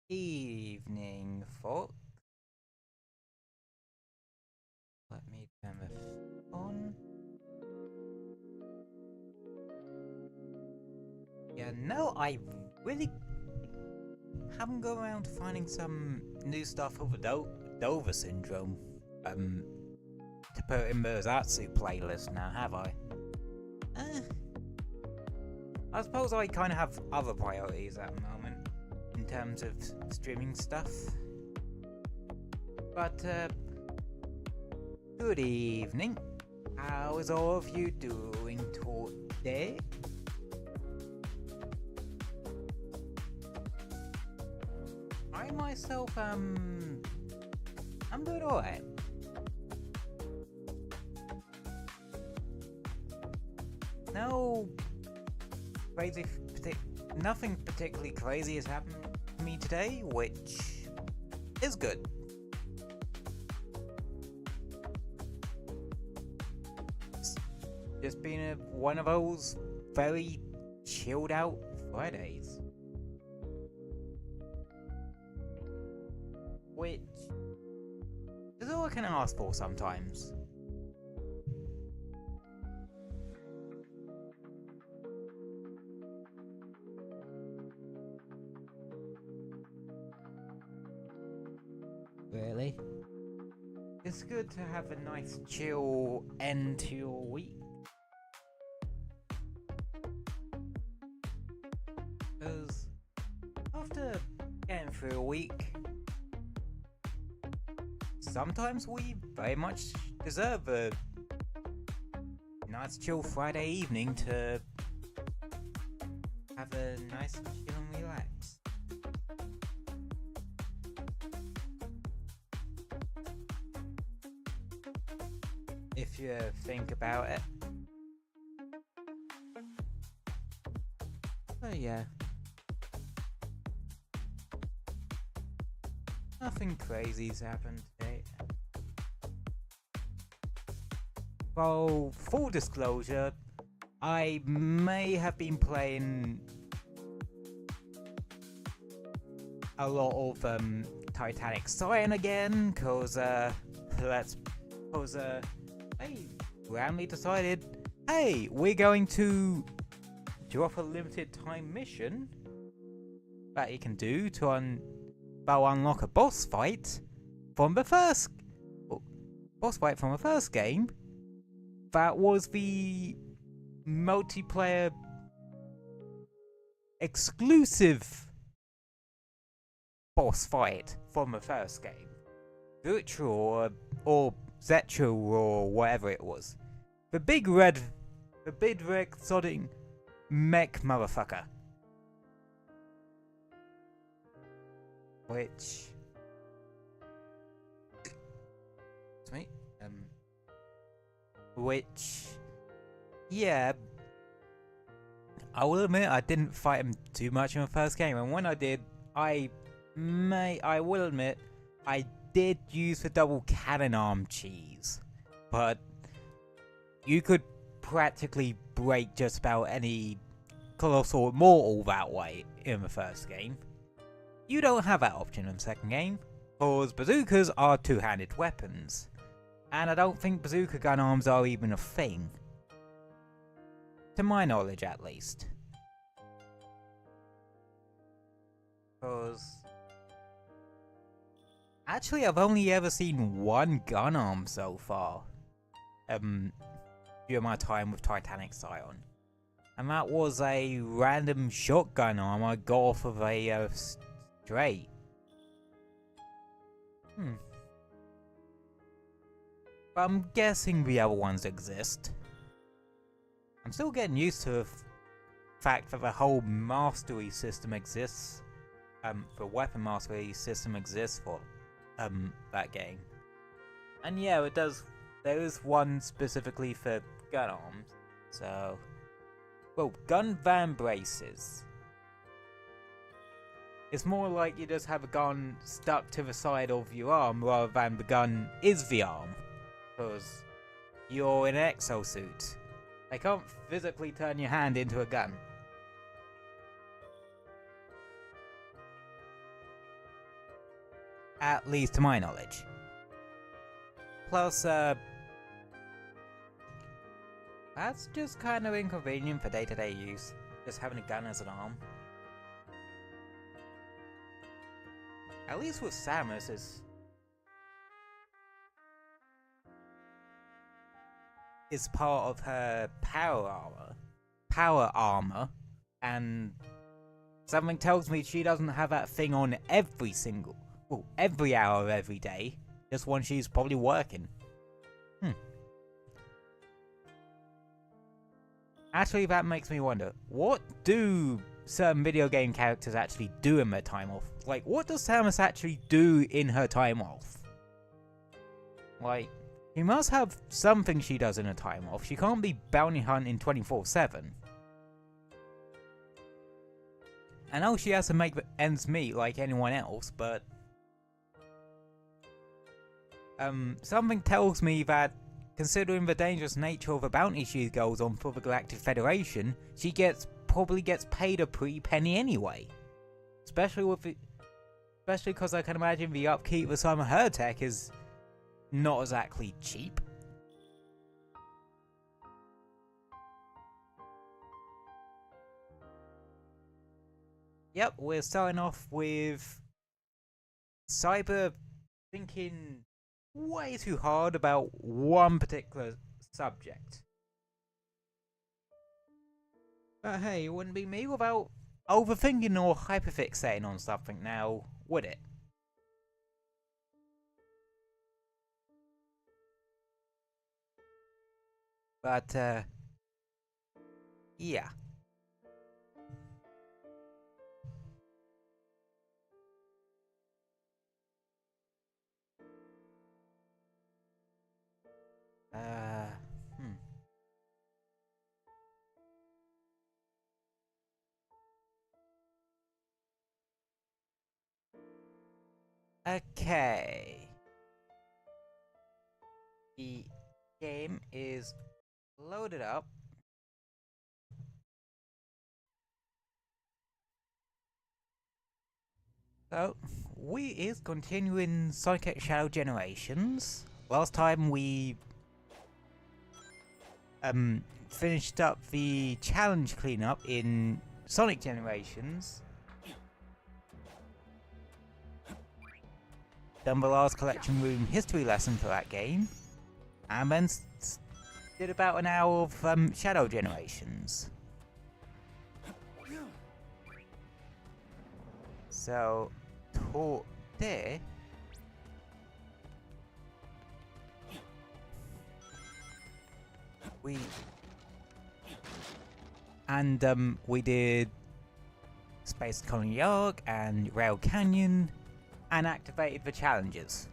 Evening, folks. Let me turn this on. Yeah, no, I really haven't gone around finding some new stuff over Dover syndrome. To put in the Zatsu playlist now, have I? I suppose I kind of have other priorities at the moment in terms of streaming stuff. But, good evening. How is all of you doing today? I myself, I'm doing alright. No crazy, nothing particularly crazy has happened to me today, which is good. It's just been one of those very chilled out Fridays. Which is all I can ask for sometimes. Really? It's good to have a nice chill end to your week. Because after getting through a week, sometimes we very much deserve a nice chill Friday evening to have a nice chill and relax. If you think about it. Oh yeah. Nothing crazy's happened today. Well, full disclosure, I may have been playing a lot of Titanic Cyan again, cause they randomly decided, hey, we're going to drop a limited time mission that you can do to unlock a boss fight from the first game. That was the multiplayer exclusive boss fight from the first game. Virtual or Zetro or whatever it was. The big red sodding mech motherfucker. Which yeah, I will admit I didn't fight him too much in the first game, and when I did, I will admit I did use the double cannon arm cheese, but you could practically break just about any colossal mortal that way in the first game. You don't have that option in the second game, because bazookas are two-handed weapons, and I don't think bazooka gun arms are even a thing. To my knowledge, at least. Because actually, I've only ever seen one gun arm so far. During my time with Titanic Cyan. And that was a random shotgun arm I got off of a stray. But I'm guessing the other ones exist. I'm still getting used to the fact that the whole mastery system exists. The weapon mastery system exists for that game. And yeah, it does. There is one specifically for gun arms. So, well, gun van braces. It's more like you just have a gun stuck to the side of your arm rather than the gun is the arm. Because you're in an exosuit. They can't physically turn your hand into a gun. At least to my knowledge. Plus, that's just kind of inconvenient for day-to-day use, just having a gun as an arm. At least with Samus, is part of her power armor, and something tells me she doesn't have that thing on every hour of every day, just when she's probably working. Actually, that makes me wonder, what do certain video game characters actually do in their time off? Like, what does Samus actually do in her time off? Like, she must have something she does in her time off. She can't be bounty hunting 24/7. I know she has to make ends meet like anyone else, but something tells me that, considering the dangerous nature of the bounty she goes on for the Galactic Federation, she probably gets paid a pretty penny anyway. Especially because I can imagine the upkeep of some of her tech is not exactly cheap. Yep, we're starting off with Cyber thinking way too hard about one particular subject. But hey, it wouldn't be me without overthinking or hyperfixating on something now, would it? But, yeah. Okay. The game is loaded up. So, we is continuing Sonic X Shadow Generations. Last time we finished up the challenge cleanup in Sonic Generations. Done the last collection room history lesson for that game, and then did about an hour of Shadow Generations. So today we did Space Colony Yard and Rail Canyon, and activated the challenges.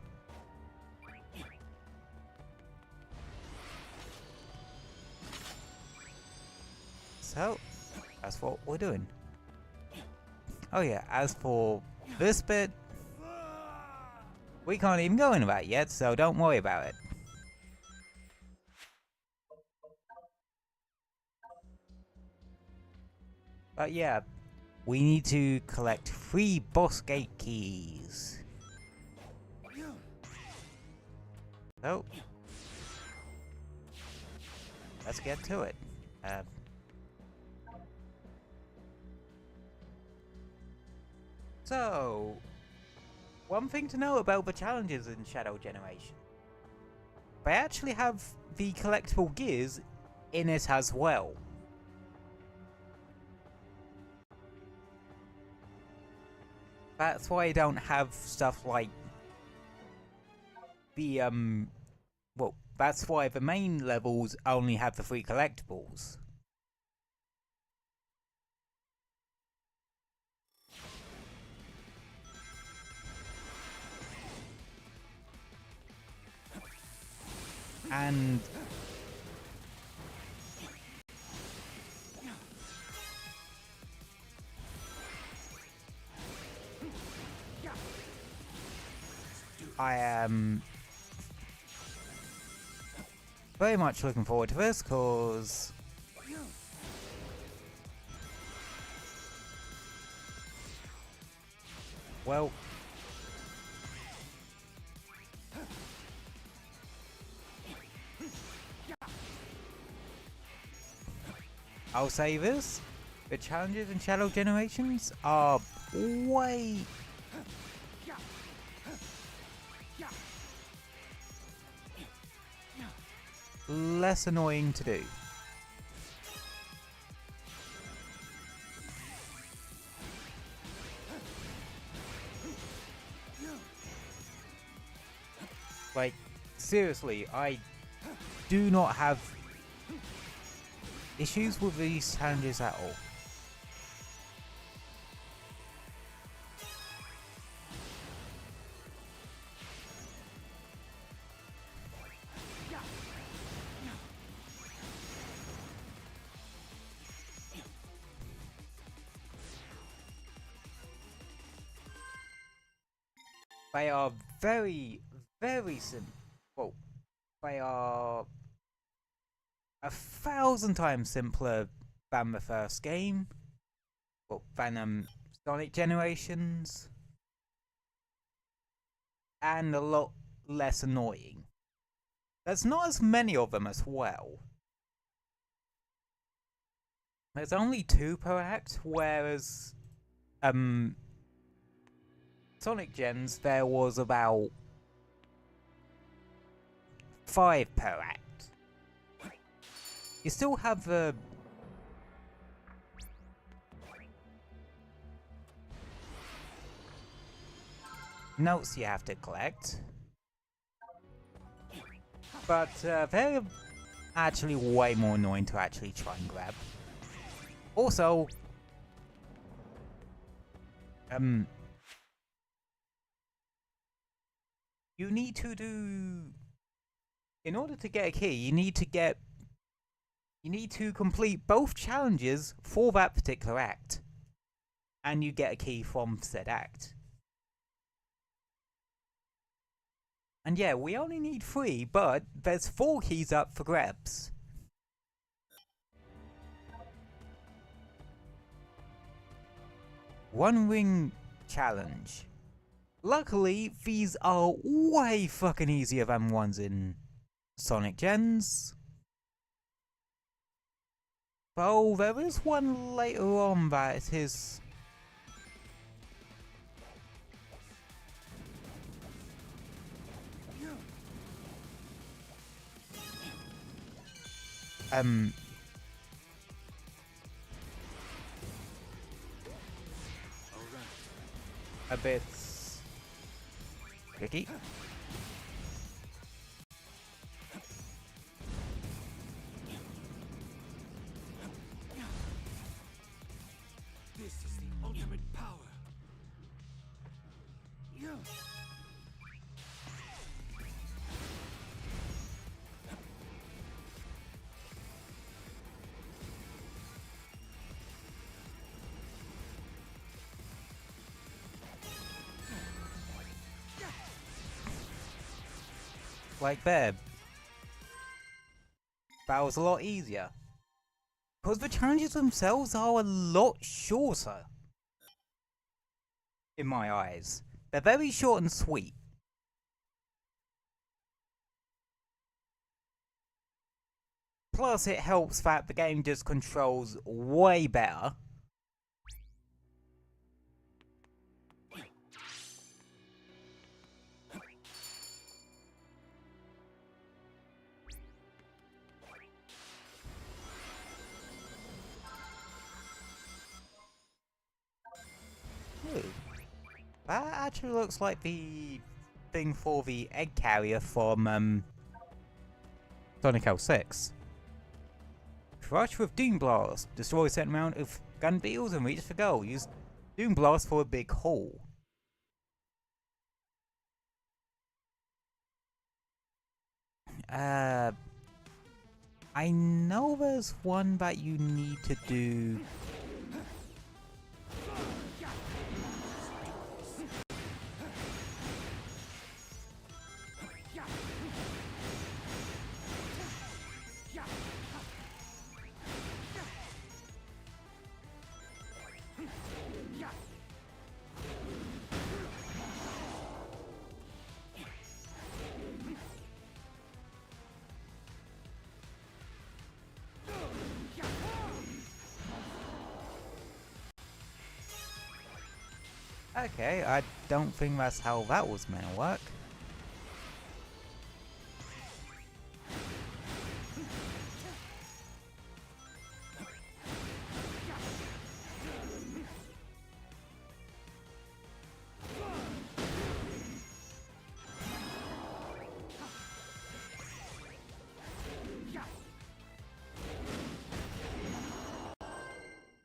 So that's what we're doing. Oh yeah, as for this bit, we can't even go into that yet, so don't worry about it. But yeah, we need to collect 3 boss gate keys. So, let's get to it. So, one thing to know about the challenges in Shadow Generation. They actually have the collectible gears in it as well. That's why I don't have stuff like the well, that's why the main levels only have the 3 collectibles. And I am very much looking forward to this, cause well, I'll say this, the challenges in Shadow Generations are way less annoying to do. Like, seriously, I do not have issues with these challenges at all. They are very, very simple. Well, they are 1,000 times simpler than the first game. Well, than Sonic Generations. And a lot less annoying. There's not as many of them as well. There's only 2 per act, whereas Sonic Gens there was about 5 per act. You still have the notes you have to collect, but they're actually way more annoying to actually try and grab. Also, you need to do, in order to get a key, you need to complete both challenges for that particular act, and you get a key from said act. And yeah, we only need 3, but there's 4 keys up for grabs. One ring challenge. Luckily, these are way fucking easier than ones in Sonic Gens. Though there is one later on that is a bit tricky. This is the ultimate power. Like there. That was a lot easier. Because the challenges themselves are a lot shorter. In my eyes. They're very short and sweet. Plus it helps that the game just controls way better. Ooh. That actually looks like the thing for the egg carrier from Sonic 06. Crush with Doom Blast. Destroy a certain amount of gun beetles and reach for goal. Use Doom Blast for a big hole. I know there's one that you need to do. Okay, I don't think that's how that was meant to work.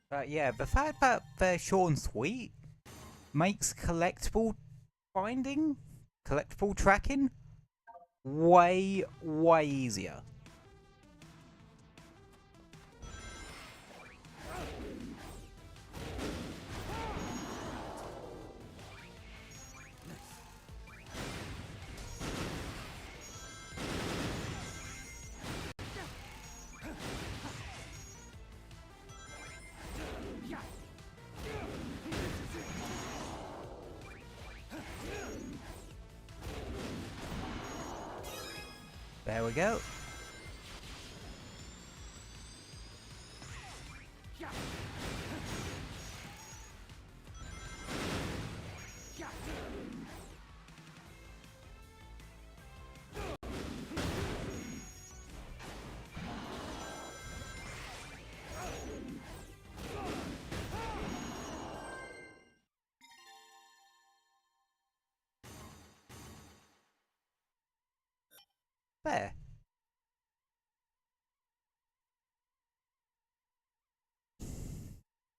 But yeah, the fact that they're short and sweet makes collectible tracking way easier. There we go. There.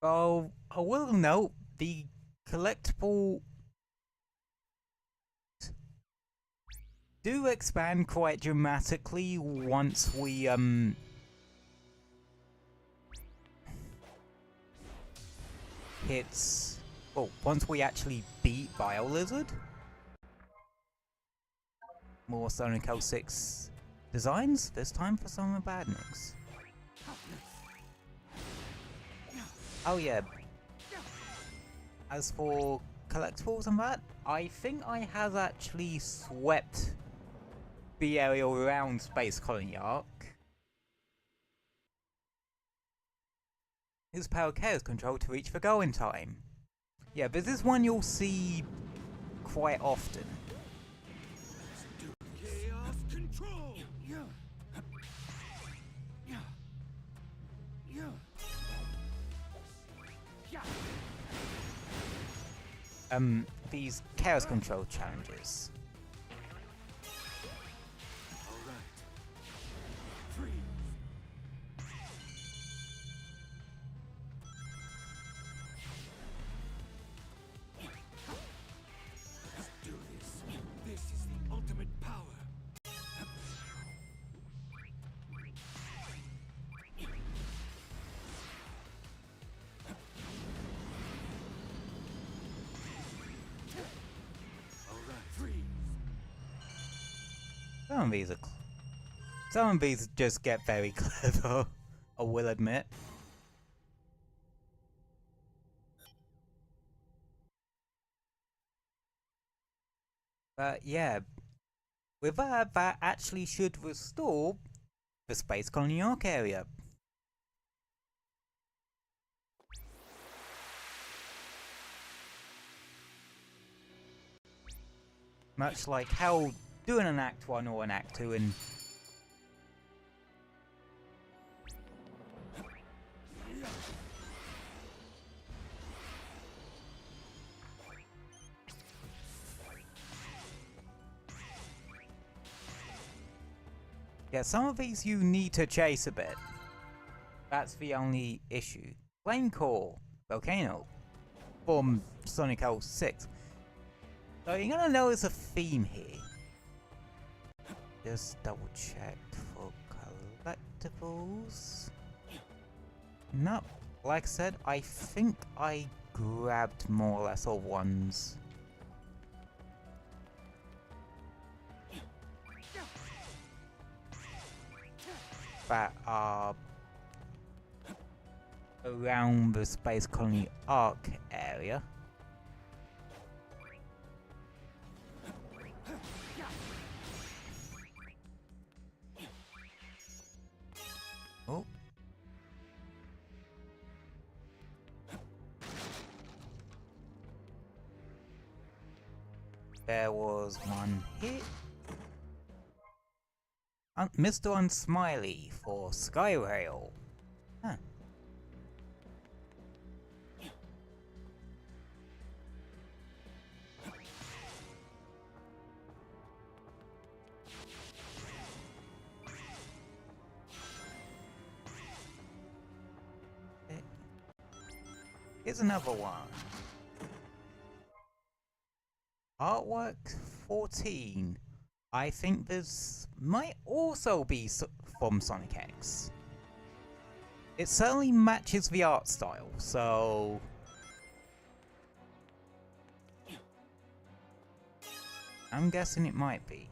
Oh, I will note the collectible do expand quite dramatically once we hits once we actually beat Biolizard. More Sonic 06 designs, this time for Cyberphnx. Oh yeah. As for collectibles and that, I think I have actually swept the area around Space Colony Arc. Use Power Chaos Control to reach the goal in time. Yeah, this is one you'll see quite often. Chaos control. These Chaos Control challenges. All right. Freeze. Let's do this. This is the ultimate power. Some of these just get very clever, I will admit. But yeah, with that actually should restore the Space Colony Arc area. Much like how doing an Act 1 or an Act 2 in yeah, some of these you need to chase a bit. That's the only issue. Flame Core, Volcano, from Sonic 06. So you're gonna notice a theme here. Just double check for collectibles. Nope. Like I said, I think I grabbed more or less all ones. That are around the Space Colony Arc area. Oh. There was one hit. Mr. Unsmiley for Skyrail. Huh. Here's another one. Artwork 14. I think this might also be from Sonic X. It certainly matches the art style, so... I'm guessing it might be.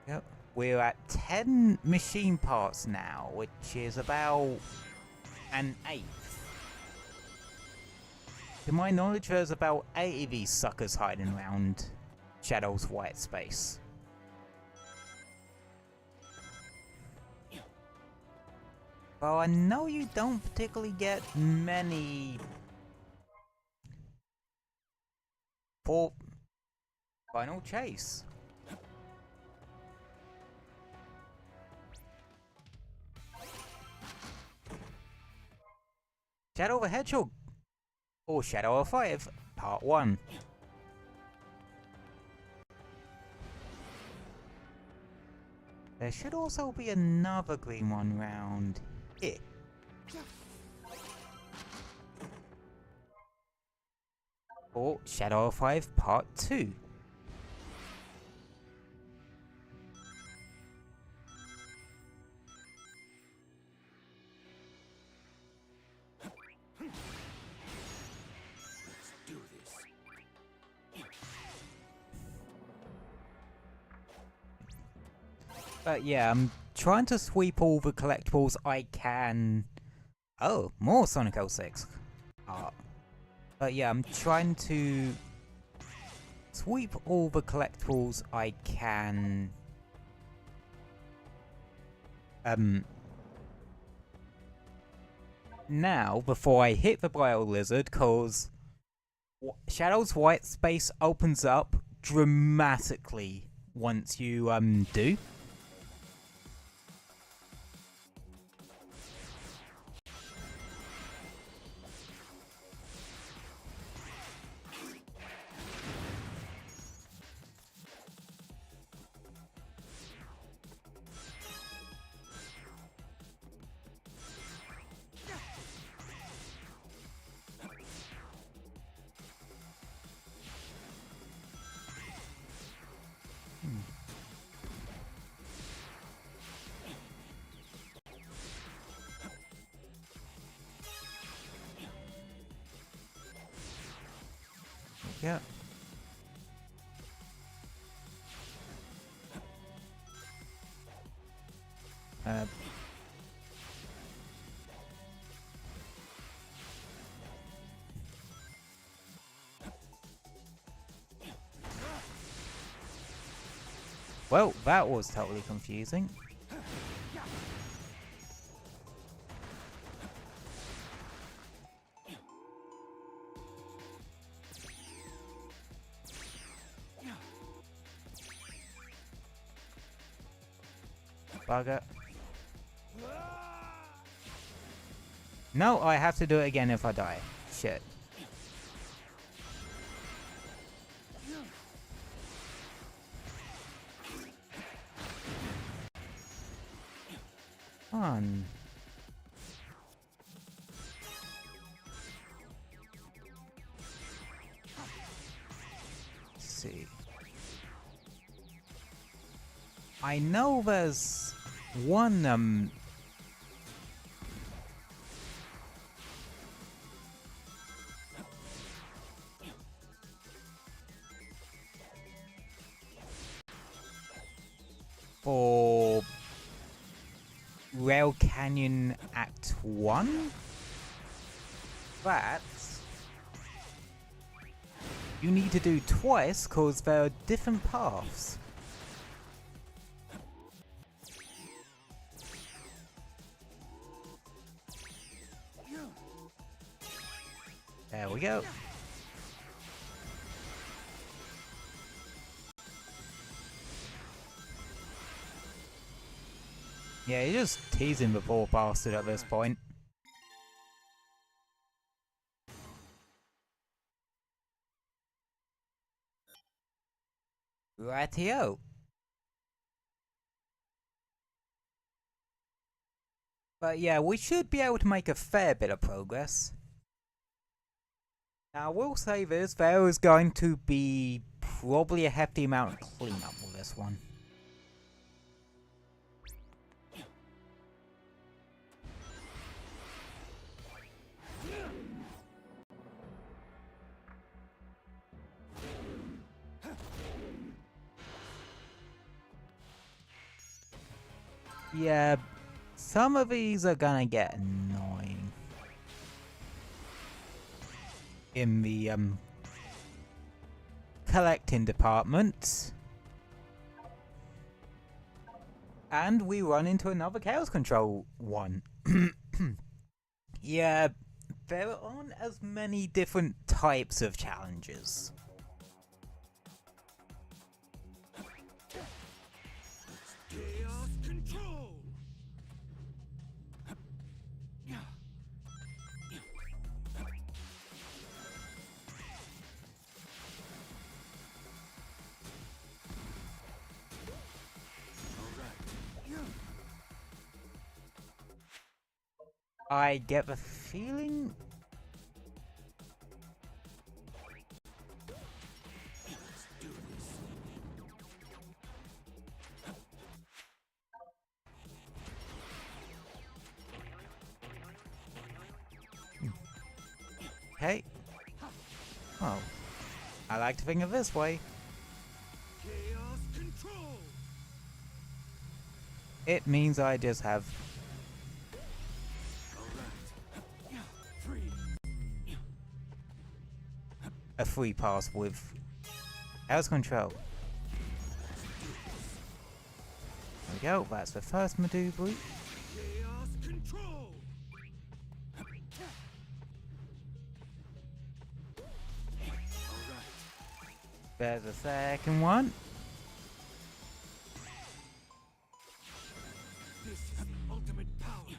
Yep. We're at 10 machine parts now, which is about an eighth. To my knowledge, there's about 8 of these suckers hiding around Shadow's white space. Well, I know you don't particularly get many for Final Chase. Shadow the Hedgehog or Shadow of 5 Part 1. There should also be another green one round here. Or Shadow of 5 Part 2. But yeah, I'm trying to sweep all the collectibles I can. Oh, more Sonic 06 art. But yeah, I'm trying to sweep all the collectibles I can. Now, before I hit the Biolizard, cause Shadow's white space opens up dramatically once you do. Yeah. Well, that was totally confusing. Bugger. No, I have to do it again if I die. Shit. On. Let's see. I know there's one for Rail Canyon Act 1 that you need to do twice because there are different paths. There we go. Yeah, you're just teasing the poor bastard at this point. Rightio. But yeah, we should be able to make a fair bit of progress. Now, I will say this, there is going to be probably a hefty amount of cleanup with this one. Yeah, some of these are gonna get annoying. In the, collecting department. And we run into another Chaos Control one. Yeah, there aren't as many different types of challenges. Chaos control. I get the feeling... Okay. Oh. I like to think of this way. Chaos control. It means I just have... a free pass with Chaos Control. There we go, that's the first maneuver. Chaos control. There's the second one. This is the ultimate power.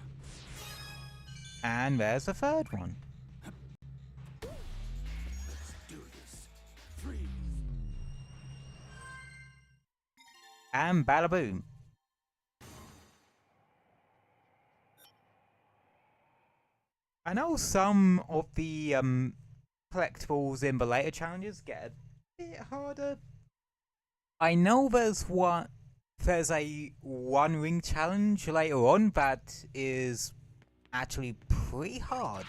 And there's the third one. Let's do this. Freeze. And bada boom. I know some of the collectibles in the later challenges get a bit harder. I know there's a one ring challenge later on that is actually pretty hard.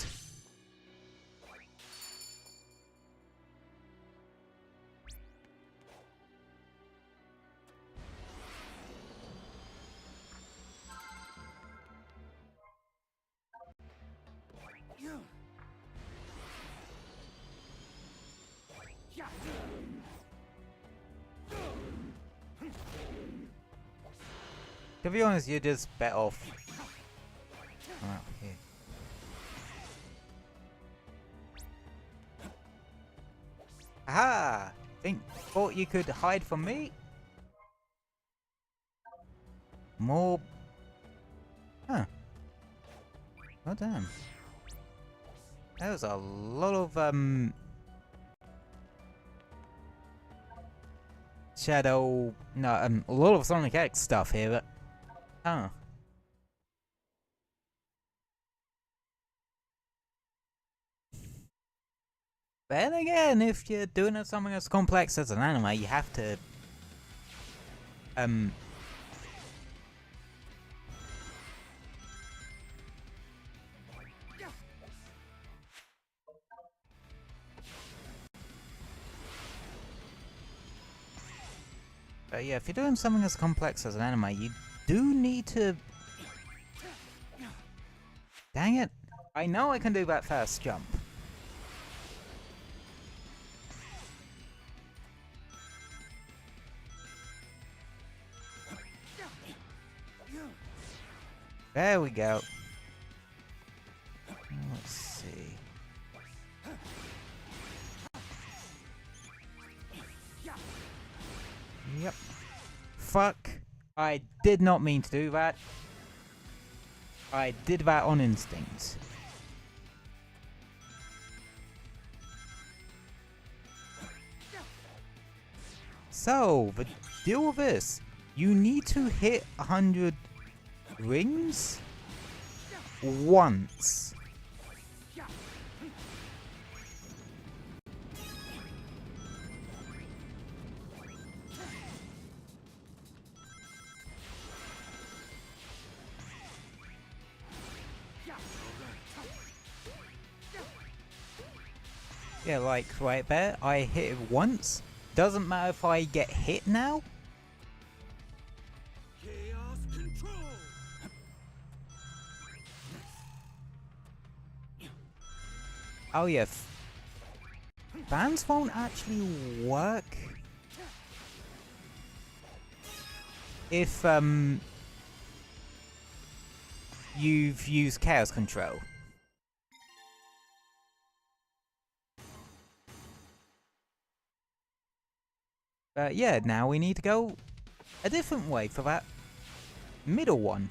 To be honest, you're just better off out here. Aha! Thought you could hide from me? More... Huh. Oh damn. There's a lot of, Shadow... No, a lot of Sonic X stuff here, but... Huh. Then again, if you're doing something as complex as an anime, you have to... But yeah, if you're doing something as complex as an anime, you do need to... Dang it! I know I can do that first jump. There we go. Let's see. Yep. Fuck. I did not mean to do that. I did that on instinct. So, the deal with this, you need to hit 100 rings once. Yeah, like right there, I hit it once. Doesn't matter if I get hit now. Chaos control. Oh yeah, fans won't actually work if you've used chaos control. But yeah, now we need to go a different way for that middle one.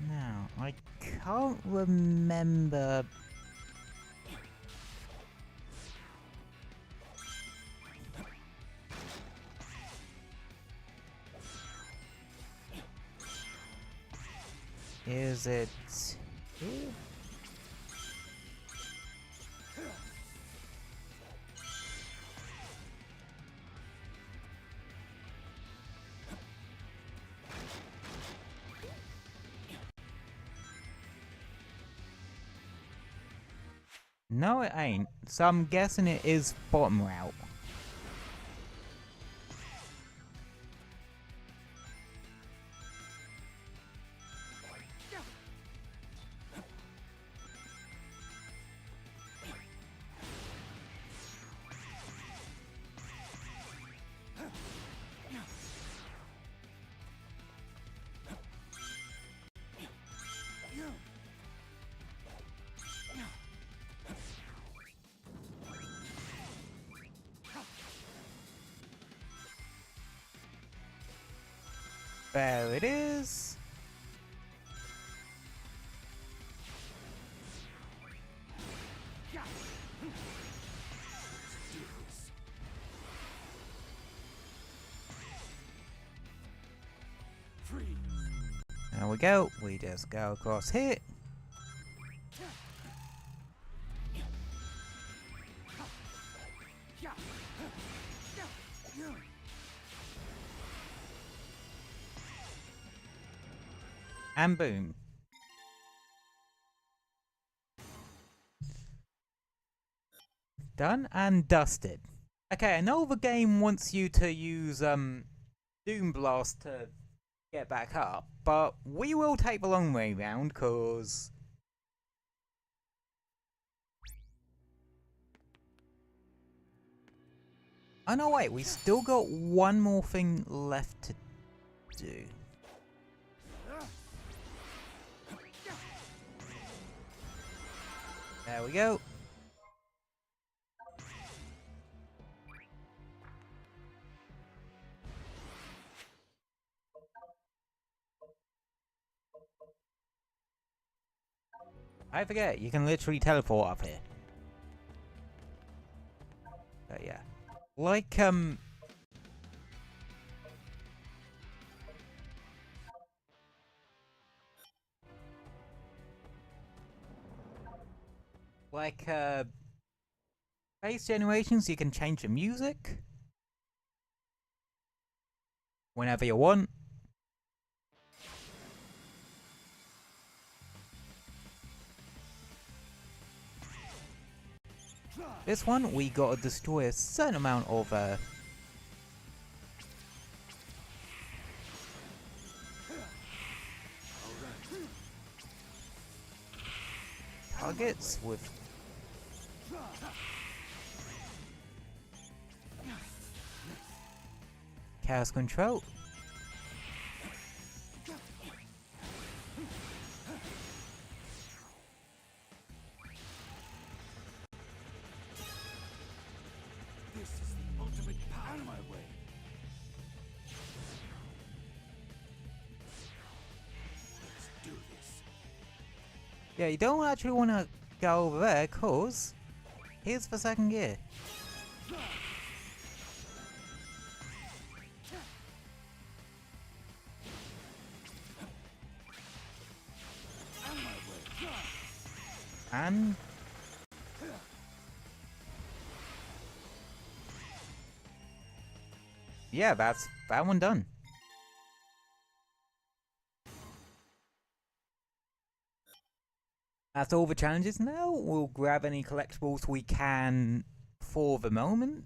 Now, I can't remember. Is it here? No, it ain't. So I'm guessing it is bottom route. There it is. There we go. We just go across here. And boom. Done and dusted. Okay, I know the game wants you to use Doom Blast to get back up, but we will take the long way round, cause oh no, wait, we still got one more thing left to do. There we go. I forget, you can literally teleport up here. But yeah. Like, face generations, you can change the music whenever you want. This one, we gotta destroy a certain amount of targets with chaos control. This is the ultimate power. Out of my way. Yeah, you don't actually want to go over there, cause here's the second gear. And yeah, that's that one done. That's all the challenges now. We'll grab any collectibles we can for the moment.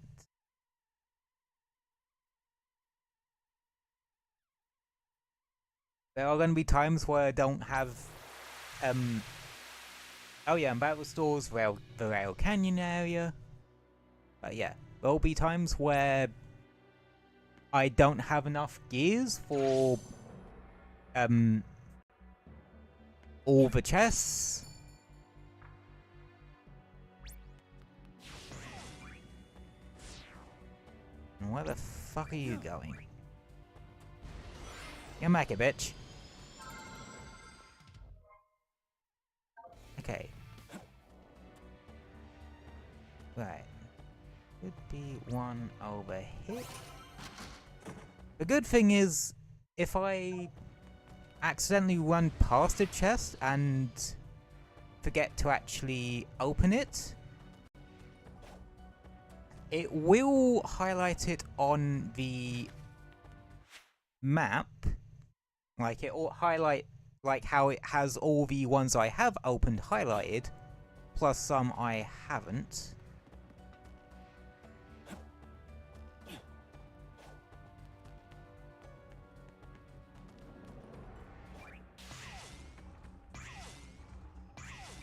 There are going to be times where I don't have oh yeah, and battle stores, the Rail Canyon area. But yeah, there'll be times where I don't have enough gears for all the chests. Where the fuck are you going? Get back here, bitch. Okay. Right. Could be one over here. The good thing is, if I accidentally run past a chest and forget to actually open it, it will highlight it on the map. Like, it will highlight, like how it has all the ones I have opened highlighted, plus some I haven't.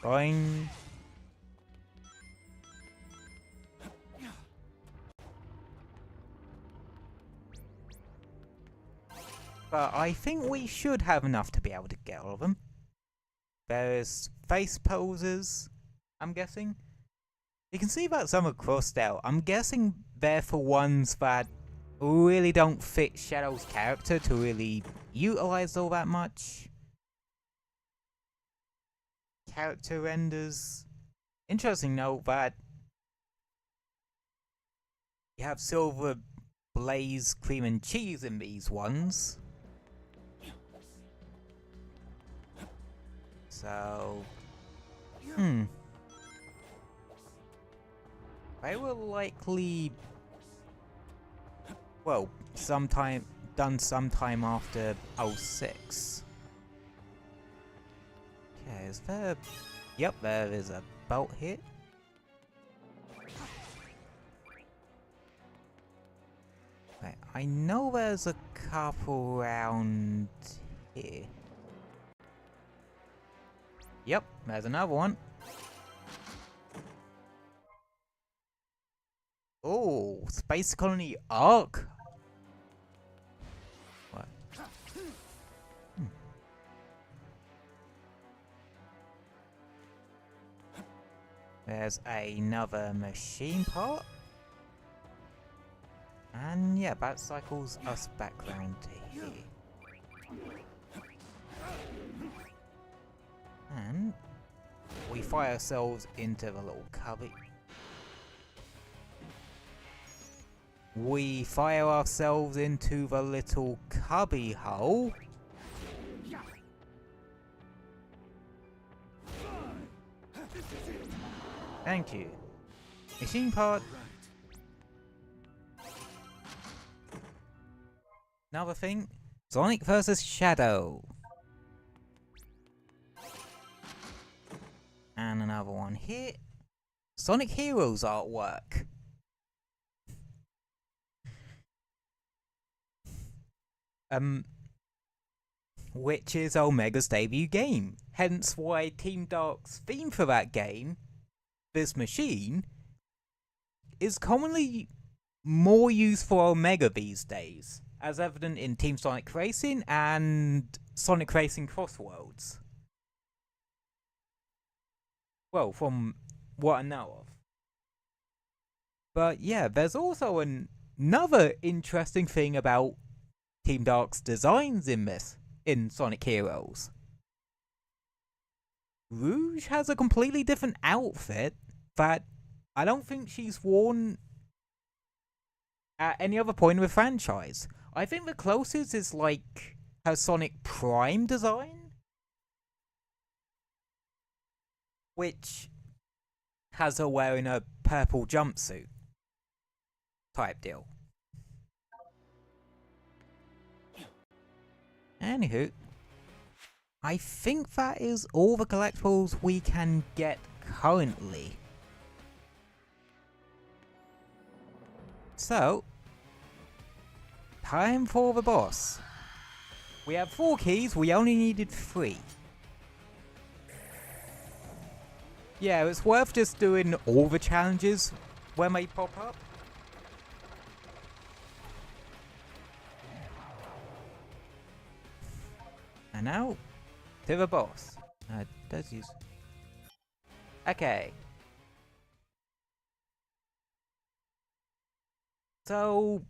Fine. But I think we should have enough to be able to get all of them. There's face poses, I'm guessing. You can see that some are crossed out. I'm guessing they're for ones that really don't fit Shadow's character to really utilize all that much. Character renders. Interesting note that you have Silver Blaze cream and cheese in these ones. So, they were likely, well, done sometime after 06. Okay, is there? Yep, there is a bolt here. Okay, I know there's a couple around here. Yep, there's another one. Oh, Space Colony Arc. What? There's another machine part. And yeah, that cycles us back round to here. And we fire ourselves into the little cubby. We fire ourselves into the little cubby hole. Thank you. Machine part. Another thing. Sonic versus Shadow. And another one here. Sonic Heroes artwork. Which is Omega's debut game. Hence why Team Dark's theme for that game, this machine, is commonly more used for Omega these days, as evident in Team Sonic Racing and Sonic Racing Crossworlds. Well, from what I know of. But yeah, there's also another interesting thing about Team Dark's designs in Sonic Heroes. Rouge has a completely different outfit that I don't think she's worn at any other point in the franchise. I think the closest is like her Sonic Prime design, which has her wearing a purple jumpsuit type deal. Anywho, I think that is all the collectibles we can get currently. So, time for the boss. We have 4 keys, we only needed 3. Yeah, it's worth just doing all the challenges when they pop up. And now, to the boss. Does use... Okay. So,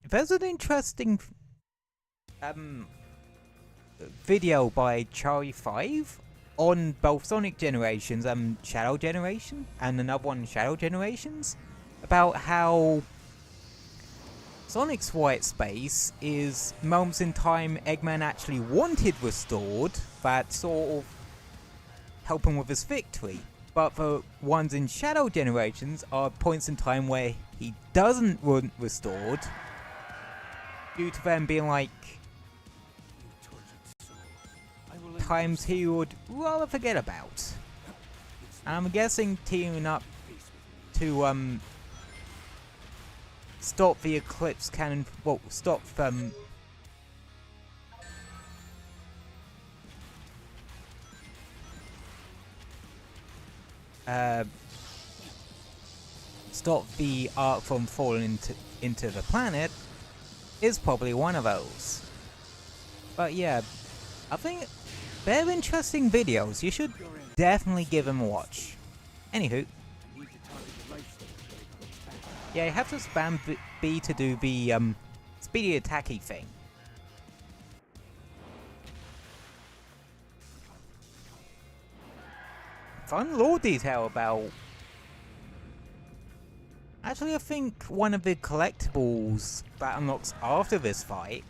there's an interesting video by Charlie5 on both Sonic Generations and Shadow Generation, and another one Shadow Generations, about how Sonic's white space is moments in time Eggman actually wanted restored that sort of help him with his victory. But the ones in Shadow Generations are points in time where he doesn't want restored, due to them being like times he would rather forget about. And I'm guessing teaming up to stop the Eclipse Cannon, well, stop stop the Ark from falling into the planet is probably one of those. But yeah, I think they're interesting videos. You should definitely give them a watch. Anywho, yeah, you have to spam B to do the speedy attacky thing. Fun lore detail about... Actually, I think one of the collectibles that unlocks after this fight...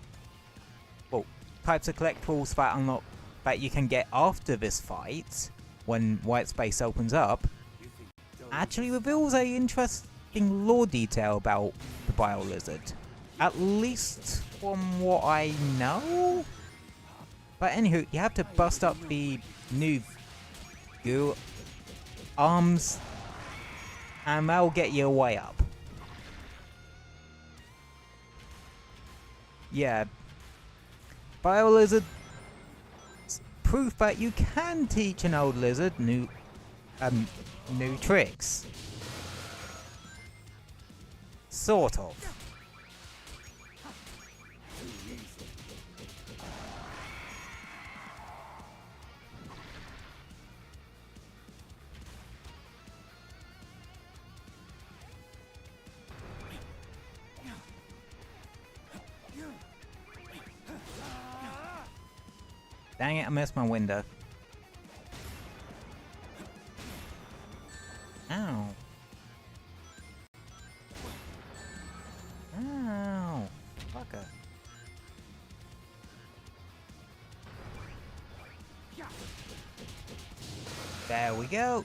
Well, types of collectibles that unlock that you can get after this fight, when white space opens up, actually reveals a interesting lore detail about the Biolizard. At least from what I know? But anywho, you have to bust up the new goo arms, and that'll get you way up. Yeah, Biolizard, proof that you can teach an old lizard new tricks. Sort of. Dang it, I missed my window. Ow. Ow. Fucker. There we go.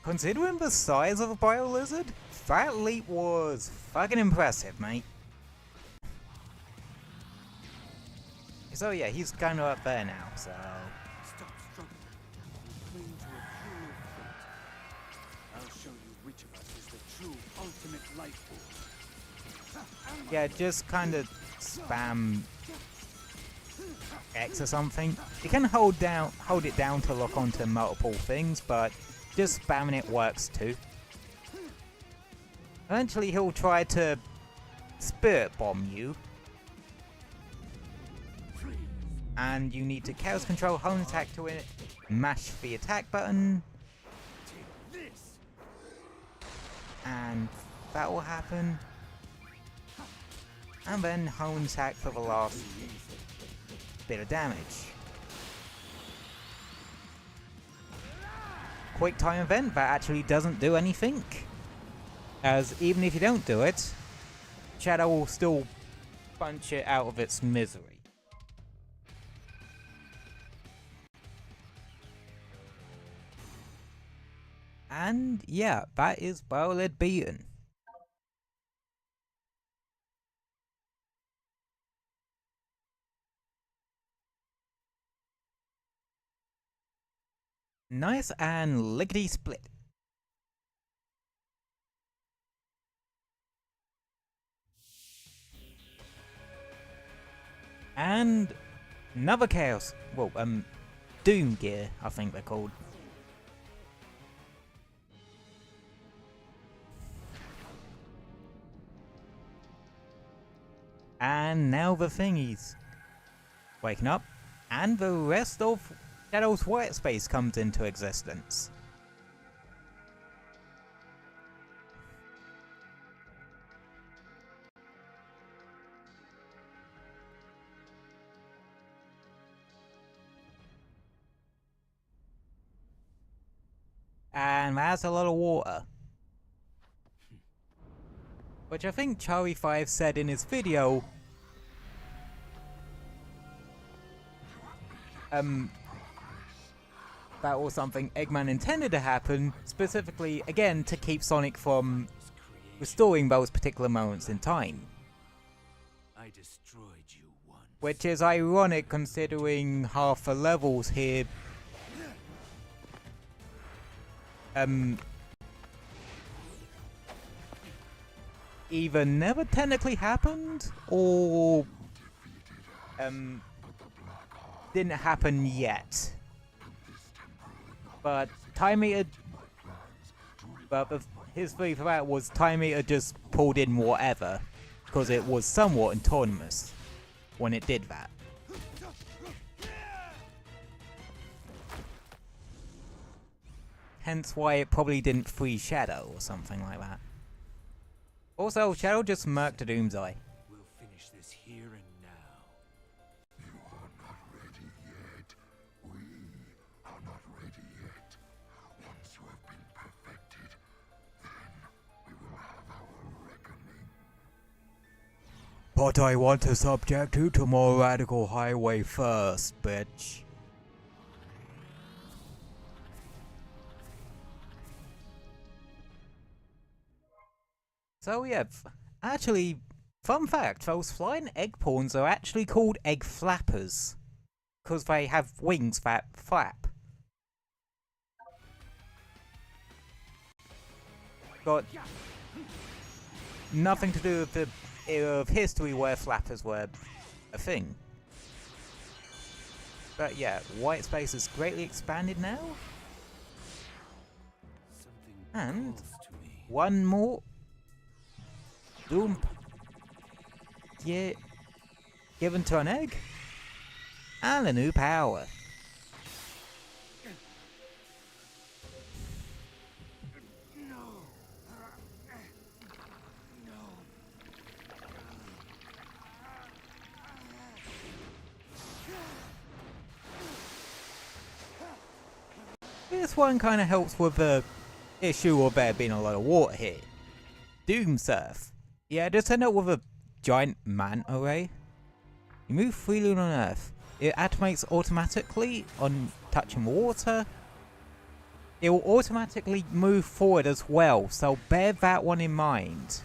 Considering the size of a Biolizard, that leap was fucking impressive, mate. So yeah, he's kind of up there now, so... Stop struggling. Cling to a hero fate. I'll show you which of us is the true ultimate life force. Yeah, just kind of spam X or something. You can hold it down to lock onto multiple things, but just spamming it works too. Eventually he'll try to spirit bomb you. And you need to chaos control, hold attack to it, mash the attack button, And that will happen. And then hone attack for the last bit of damage. Quick time event that actually doesn't do anything, as even if you don't do it, Shadow will still punch it out of its misery. And yeah, that is Biolizard beaten. Nice and lickety split. And another chaos. Well, Doom gear, I think they're called. And now the thingies waking up, and the rest of Shadow's white space comes into existence. And that's a lot of water. Which I think Charlie5 said in his video, that was something Eggman intended to happen, specifically, again, to keep Sonic from restoring those particular moments in time. I destroyed you once. Which is ironic considering half the levels here either never technically happened or didn't happen yet. But his theory for that was Time Eater just pulled in whatever, because it was somewhat autonomous when it did that. Hence why it probably didn't free Shadow or something like that. Also, Shadow just murked a Doomsday. We'll finish this here and now. You are not ready yet. We are not ready yet. Once you have been perfected, then we will have our reckoning. But I want to subject you to more radical highway first, bitch. So yeah, actually, fun fact, those flying egg pawns are actually called egg flappers, because they have wings that flap. Got nothing to do with the era of history where flappers were a thing. But yeah, white space is greatly expanded now. Something And calls to me. one more Doom, yeah, given to an egg, and a new power. No. No. This one kind of helps with the issue of there being a lot of water here. Doom Surf. Yeah, just end up with a giant manta ray. You move freely on Earth. It automates automatically on touching water. It will automatically move forward as well, so bear that one in mind.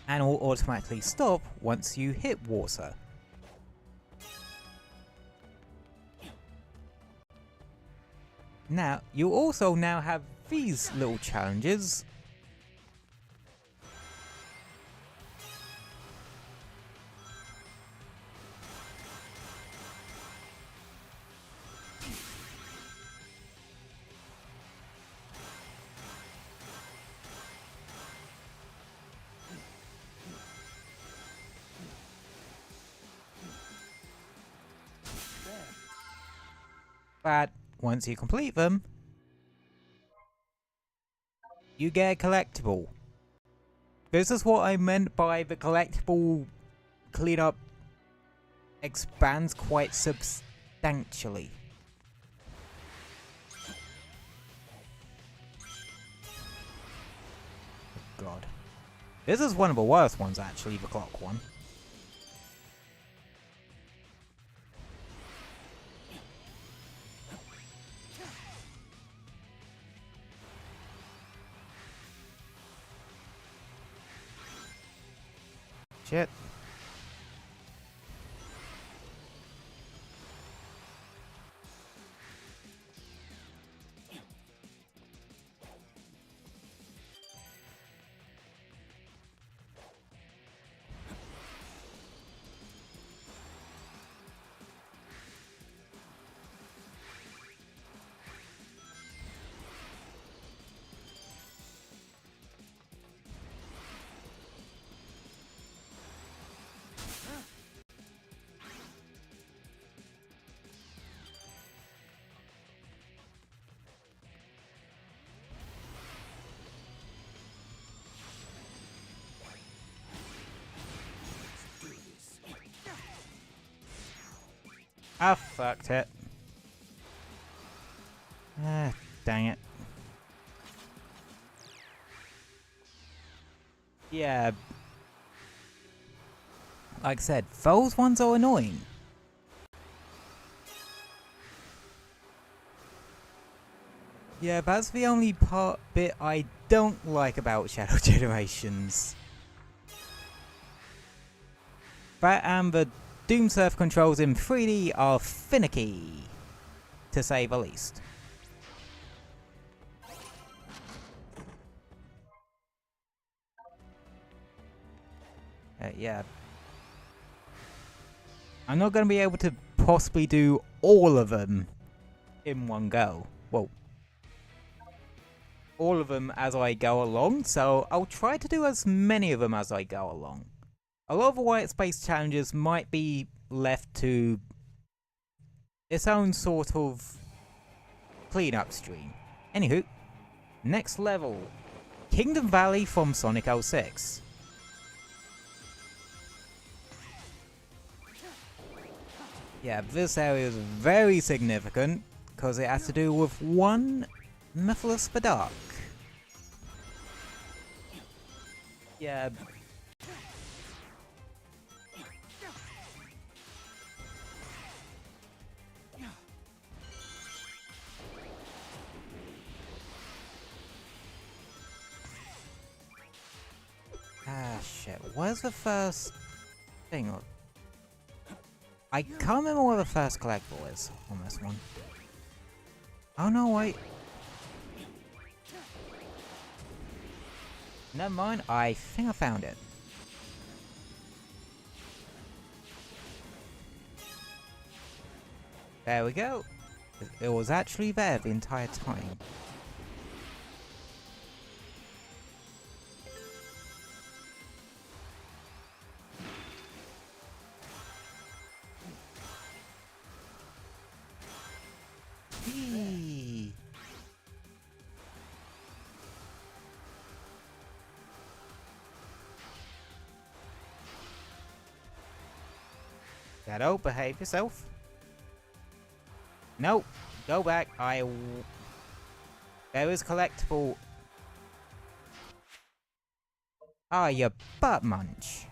And will automatically stop once you hit water. Now, you also now have these little challenges. That once you complete them, you get a collectible. This is what I meant by the collectible cleanup expands quite substantially. Oh God. This is one of the worst ones actually, the clock one. Shit. I fucked it. Ah, dang it. Yeah. Like I said, those ones are annoying. Yeah, that's the only bit I don't like about Shadow Generations. That and the Doomsurf controls in 3D are finicky, to say the least. Yeah. I'm not going to be able to possibly do all of them in one go. Well, all of them as I go along, so I'll try to do as many of them as I go along. A lot of the white space challenges might be left to its own sort of cleanup stream. Anywho, next level, Kingdom Valley from Sonic 06. Yeah, this area is very significant because it has to do with one Mythos the Dark. Yeah. Ah, shit. Where's the first thing? I can't remember where the first collectible is on this one. Oh no, wait. Never mind, I think I found it. There we go. It was actually there the entire time. Eee. Shadow, behave yourself. Nope, go back. There is collectible. Ah, you butt munch.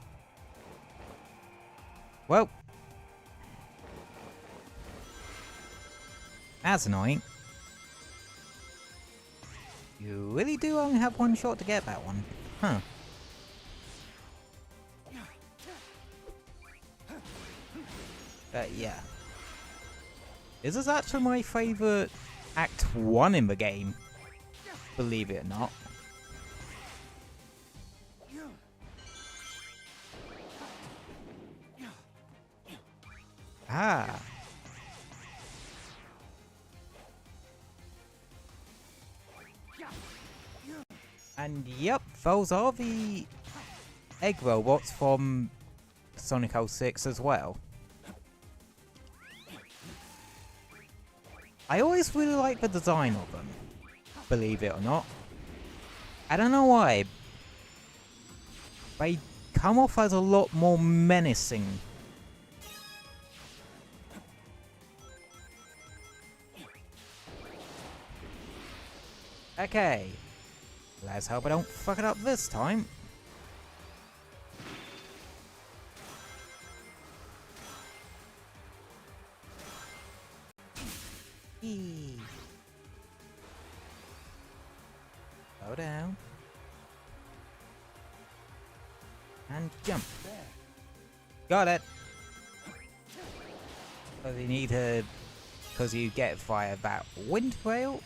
Well, that's annoying. You really do only have one shot to get that one. Huh. Yeah. This is actually my favourite Act 1 in the game. Believe it or not. Ah. And yep, those are the egg robots from Sonic 06 as well. I always really like the design of them, believe it or not. I don't know why. They come off as a lot more menacing. Okay. Let's hope I don't fuck it up this time. Eee. Slow down. And jump. Got it. Because you need to... Because you get via that wind rail.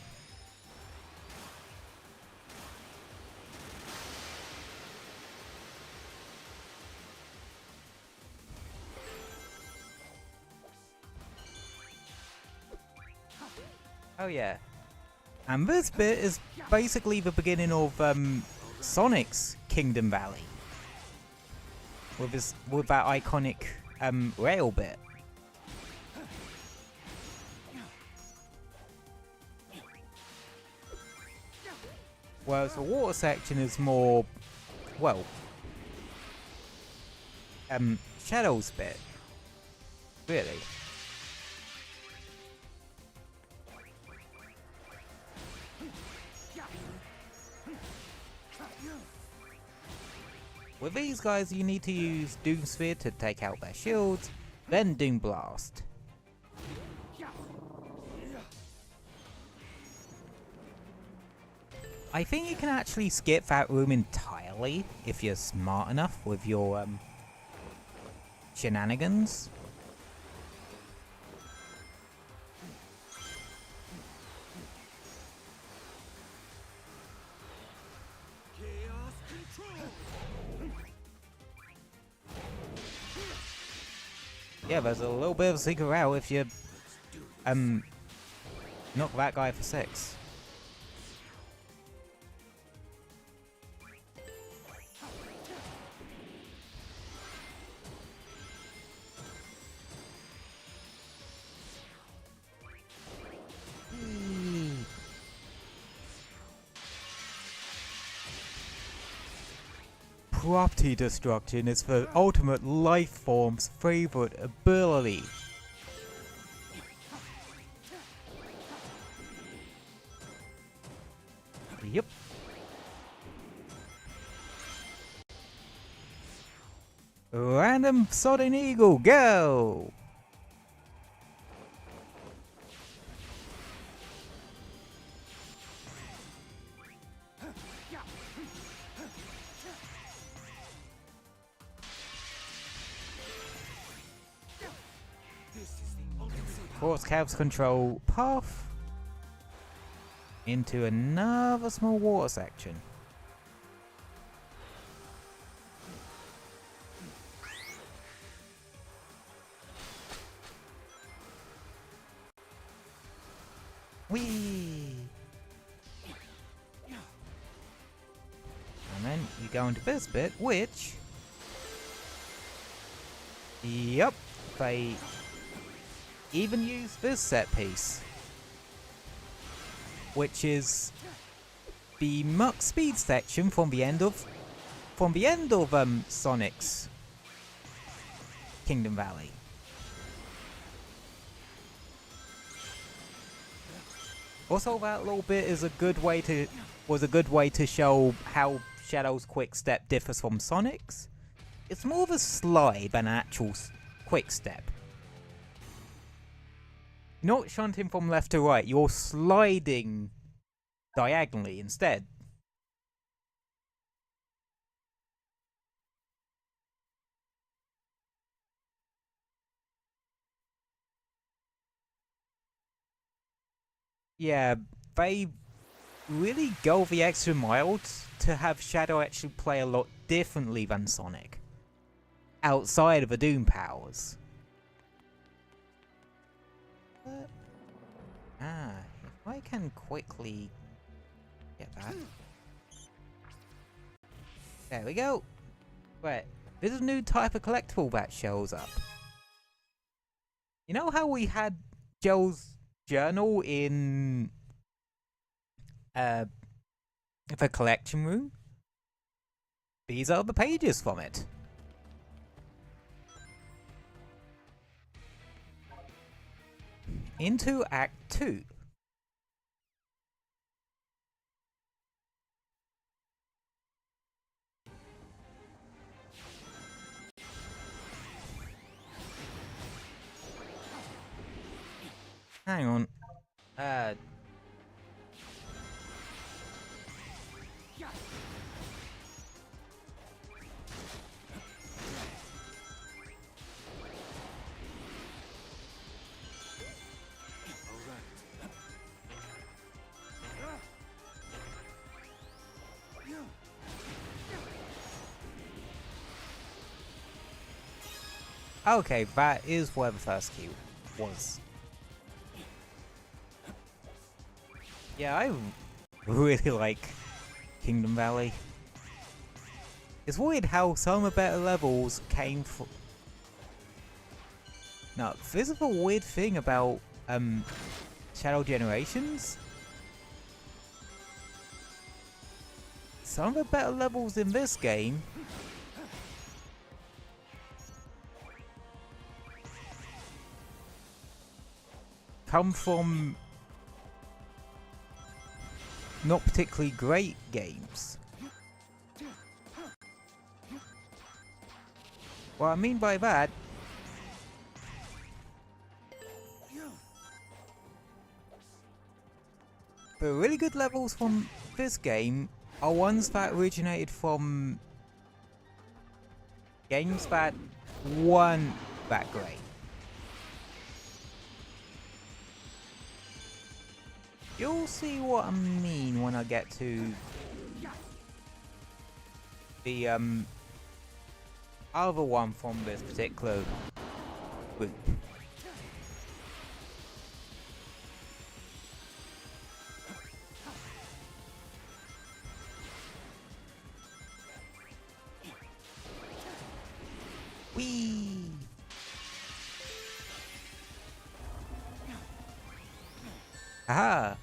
Oh yeah. And this bit is basically the beginning of Sonic's Kingdom Valley. With that iconic rail bit. Whereas the water section is more, well, Shadow's bit. Really. With these guys, you need to use Doom Sphere to take out their shields, then Doom Blast. I think you can actually skip that room entirely if you're smart enough with your shenanigans. Yeah, there's a little bit of a secret route if you knock that guy for 6. Property destruction is the ultimate life form's favorite ability. Yep. Random Sodden Eagle, go! Force Cavs control path into another small water section. Whee! And then you go into this bit, which... Yep, they even use this set piece, which is the Muck Speed section from the end of Sonic's Kingdom Valley. Also, that little bit is was a good way to show how Shadow's quick step differs from Sonic's. It's more of a slide than an actual quick step. You're not shunting from left to right, you're sliding diagonally instead. Yeah, they really go the extra mile to have Shadow actually play a lot differently than Sonic, outside of the Doom powers. If I can quickly get that. There we go. Right, there's a new type of collectible that shows up. You know how we had Joe's journal in the collection room. These are the pages from it. Into Act 2. Hang on. Okay, that is where the first key was. Yeah, I really like Kingdom Valley. It's weird how some of the better levels came from... Now, this is a weird thing about Shadow Generations. Some of the better levels in this game come from not particularly great games. What I mean by that, the really good levels from this game are ones that originated from games that weren't that great. You'll see what I mean when I get to the other one from this particular group. Whee! Aha!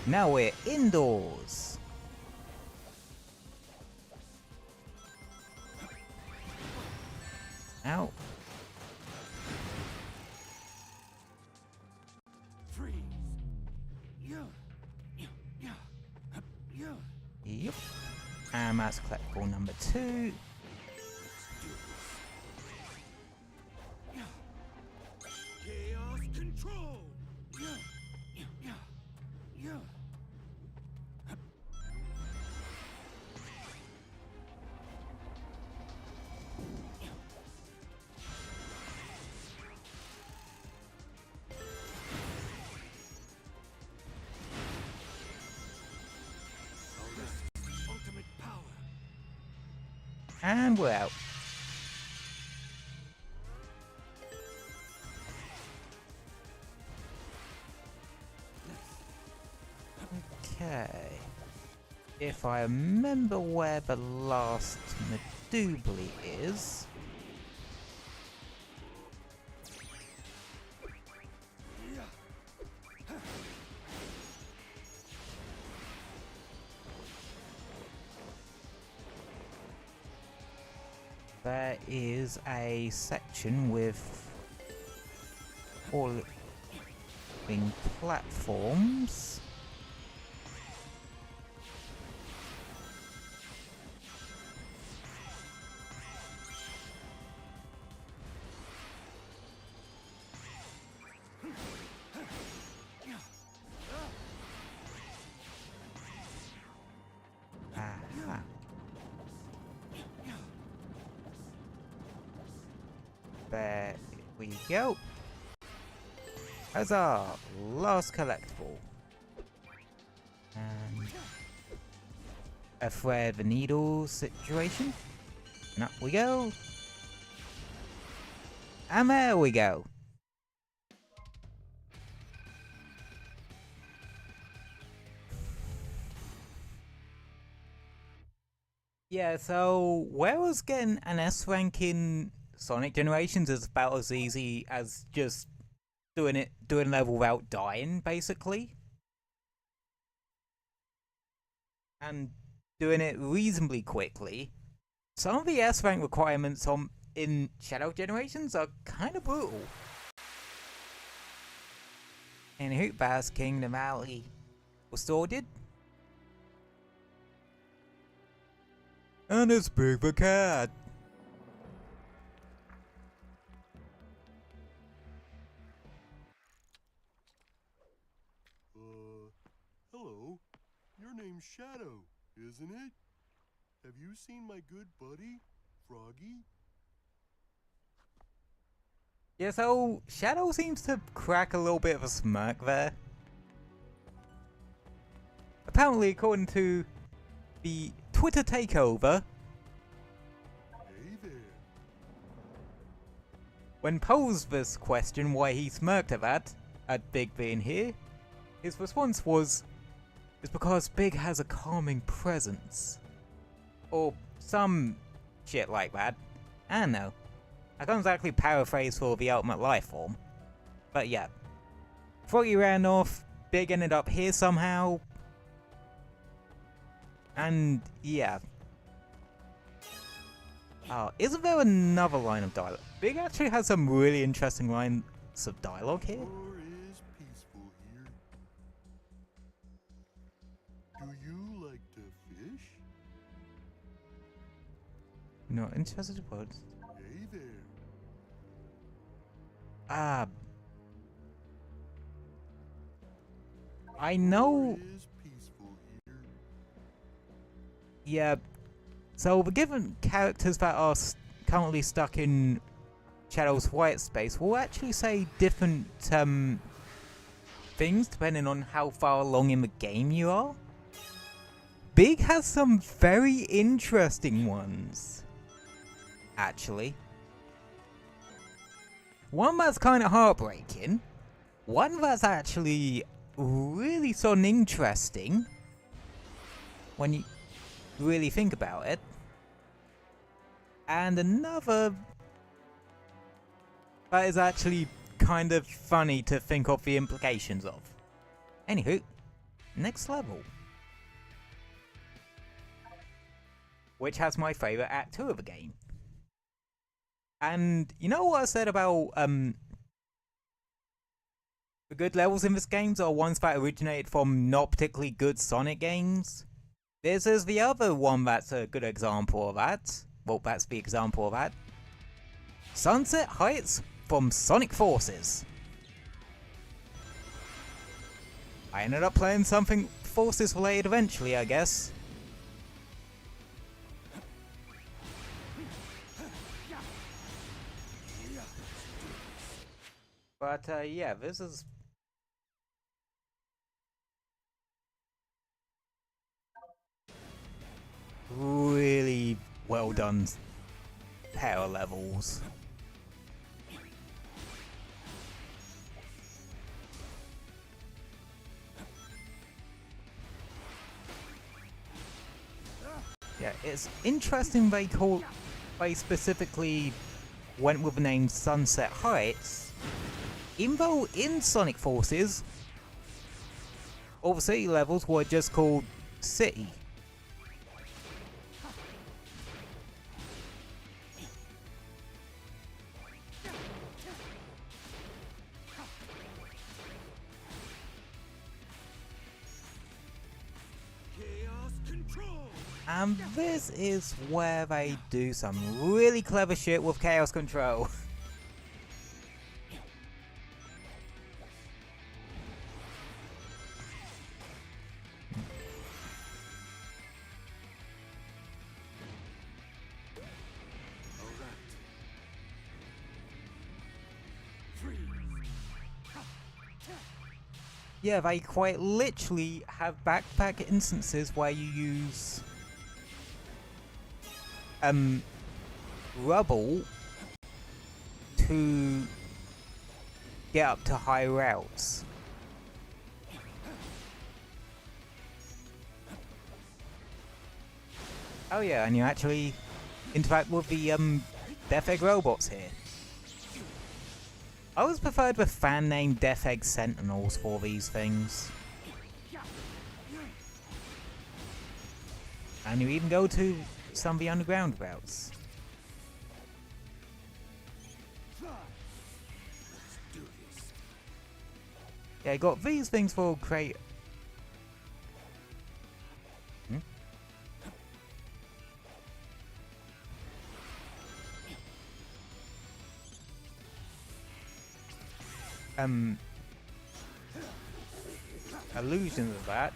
Now we're indoors. Ow. Freeze. Yep. And that's collectible number 2. Chaos control. Ultimate power. And we're out. Okay. If I remember where the last Medubli is. There is a section with falling platforms. Aha. There we go. Huzzah! Last collectible. And a thread the needle situation. And up we go. And there we go. Yeah, so where was getting an S rank in Sonic Generations is about as easy as just doing level without dying, basically. And doing it reasonably quickly. Some of the S rank requirements in Shadow Generations are kind of brutal. In Hootbass Kingdom Alley was sorted. And it's big the cat. Hello. Your name's Shadow, isn't it? Have you seen my good buddy, Froggy? Yeah, so Shadow seems to crack a little bit of a smirk there. Apparently, according to the Twitter takeover, Hey there. when posed this question why he smirked at Big being here, his response was, "It's because Big has a calming presence." Or some shit like that. I don't know. I can't exactly paraphrase for the ultimate life form. But yeah. Froggy ran off, Big ended up here somehow. And yeah. Isn't there another line of dialogue? Big actually has some really interesting lines of dialogue here. War is peaceful here. Do you like to fish? Not interested in words. Hey there. I know. War is peaceful here. Yeah. So the given characters that are currently stuck in Shadow's white space will actually say different things depending on how far along in the game you are. Big has some very interesting ones, actually. One that's kind of heartbreaking. One that's actually really sort of interesting when you really think about it. And another that is actually kind of funny to think of the implications of. Anywho, next level. Which has my favourite Act 2 of the game. And you know what I said about the good levels in this game are ones that originated from not particularly good Sonic games? This is the other one that's a good example of that. Well, that's the example of that. Sunset Heights from Sonic Forces. I ended up playing something Forces related eventually, I guess. But yeah, this is really well done pair of levels. Yeah, it's interesting they specifically went with the name Sunset Heights, even though in Sonic Forces all the city levels were just called City. And this is where they do some really clever shit with Chaos Control. Yeah, they quite literally have backpack instances where you use rubble to get up to high routes. Oh yeah, and you actually interact with the Death Egg robots here. I always preferred the fan name Death Egg Sentinels for these things. And you even go to some of the underground routes. Yeah, I got these things for create. Illusions of that.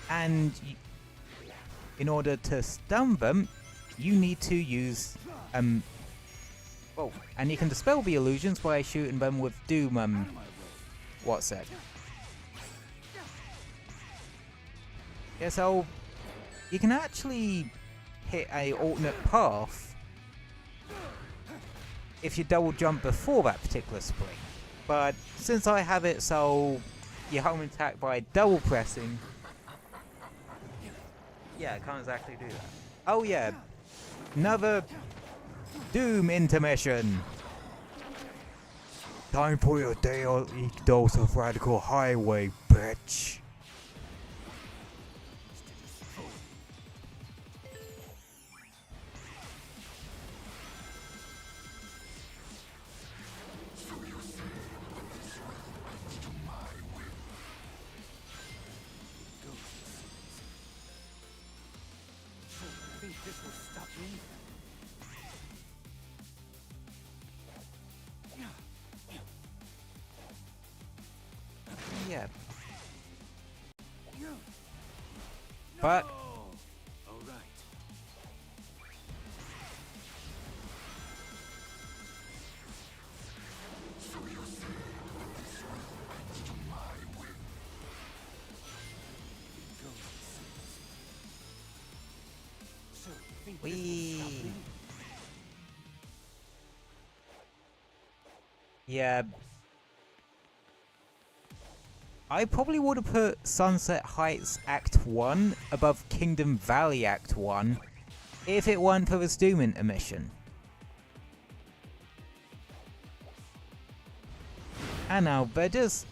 And in order to stun them, you need to use oh, and you can dispel the illusions by shooting them with Doom what's it? Yeah, so you can actually hit a alternate path if you double jump before that particular spring. But since I have it so you home attack by double pressing, yeah, I can't exactly do that. Oh yeah, another Doom intermission. Time for your daily dose of Radical Highway, bitch. Yeah. But All right. we. Yeah. I probably would have put Sunset Heights Act 1 above Kingdom Valley Act 1 if it weren't for this Doom intermission. I know, but just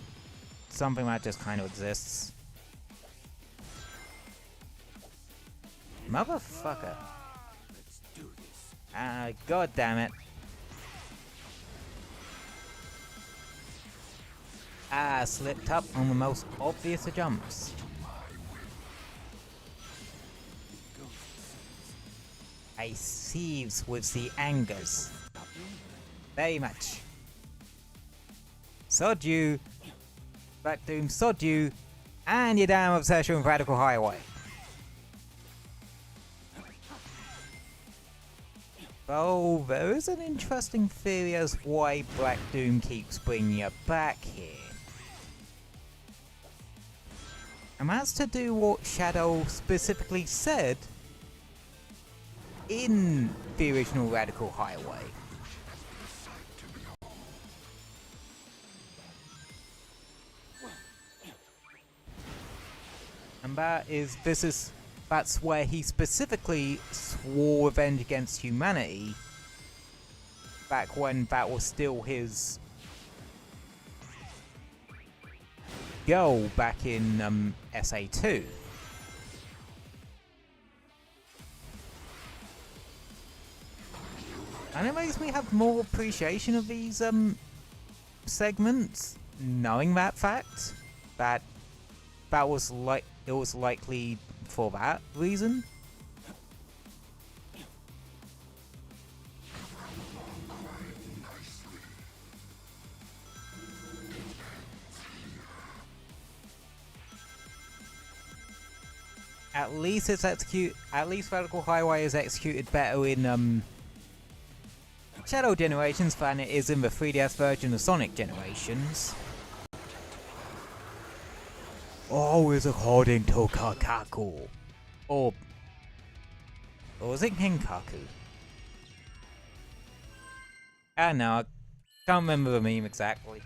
something that just kind of exists. Motherfucker. Let's do this. Ah, god damn it. Ah, slipped up on the most obvious of jumps. I seethes with the angers. Very much. Sod you, Black Doom, sod you, and your damn obsession with Radical Highway. Oh, there is an interesting theory as why Black Doom keeps bringing you back here. And that's to do what Shadow specifically said in the original Radical Highway. And that's where he specifically swore revenge against humanity back when that was still his goal back in SA2. And it makes me have more appreciation of these segments, knowing that fact, that it was likely for that reason. At least Radical Highway is executed better in Shadow Generations than it is in the 3DS version of Sonic Generations. Always according to Kakaku. Or was it Kinkaku? I don't know, I can't remember the meme exactly.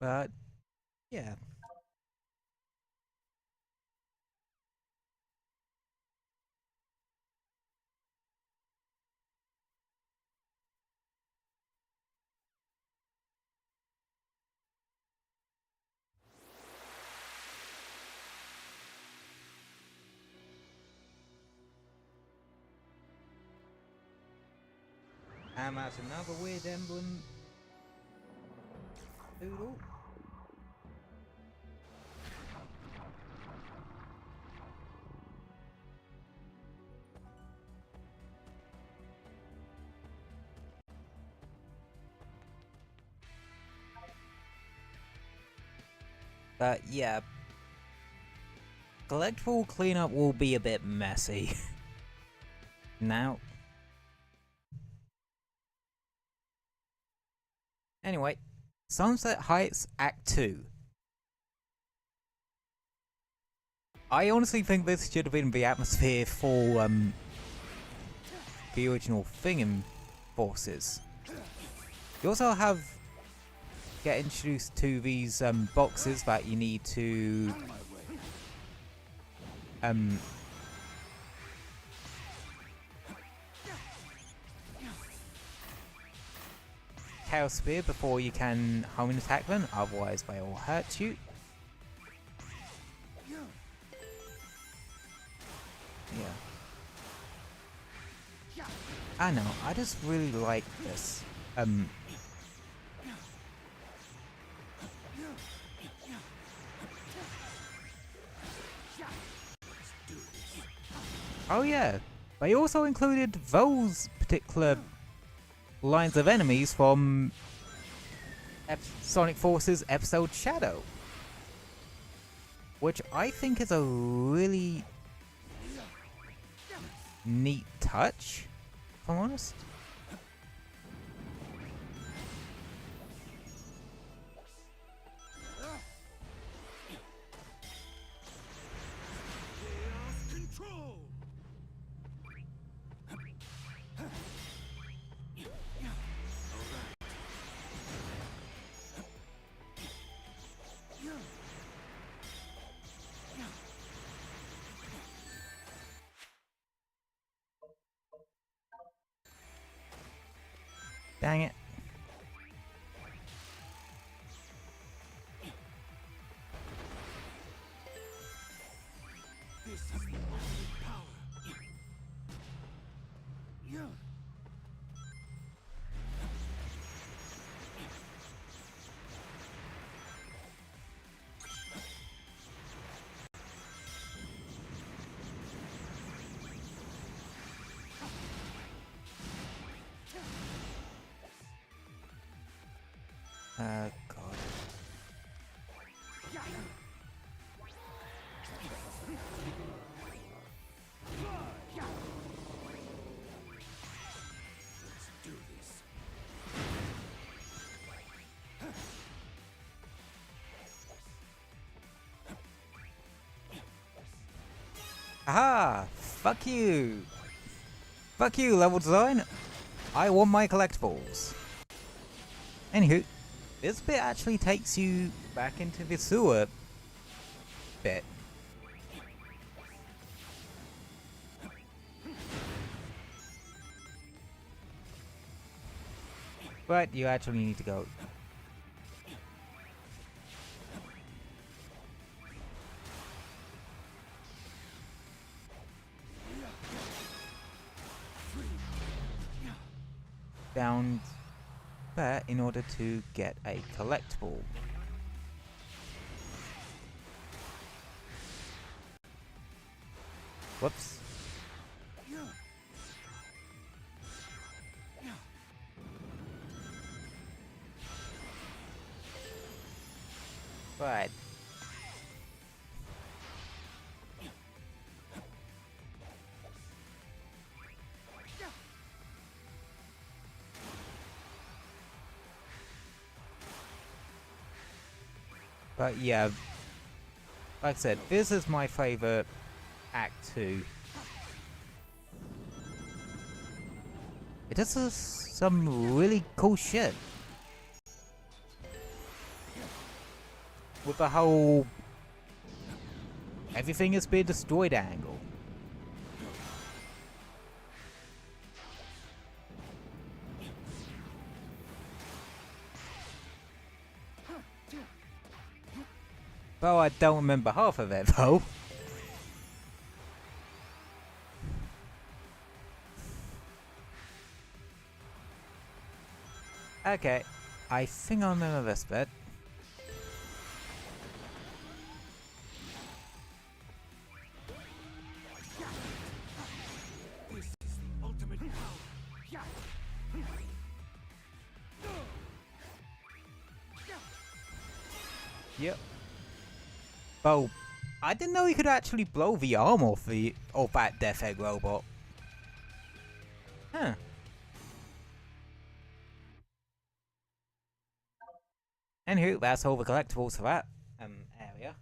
But yeah. And that's another weird emblem. Doodle. But yeah, collectible cleanup will be a bit messy. Now. Anyway, Sunset Heights Act 2. I honestly think this should have been the atmosphere for the original Thingin forces. You also get introduced to these boxes that you need to Chaos Spear before you can home and attack them, otherwise they will hurt you. Yeah. I know, I just really like this. Oh yeah, they also included those particular lines of enemies from Sonic Forces episode Shadow, which I think is a really neat touch, if I'm honest. Dang it. This is the ultimate power. God. Let's do this. Aha! Fuck you! Fuck you, level design! I want my collectibles. Anywho, this bit actually takes you back into the sewer bit. But you actually need to go. Down there in order to get a collectible. Whoops. Right. But yeah, like I said, this is my favorite Act 2. It does some really cool shit. with the whole everything has been destroyed angle. Well, I don't remember half of it though. Okay, I think I remember this bit. This is the ultimate power. Yep. Oh, I didn't know he could actually blow the arm off that Death Egg robot. Huh. Anywho, that's all the collectibles for that area.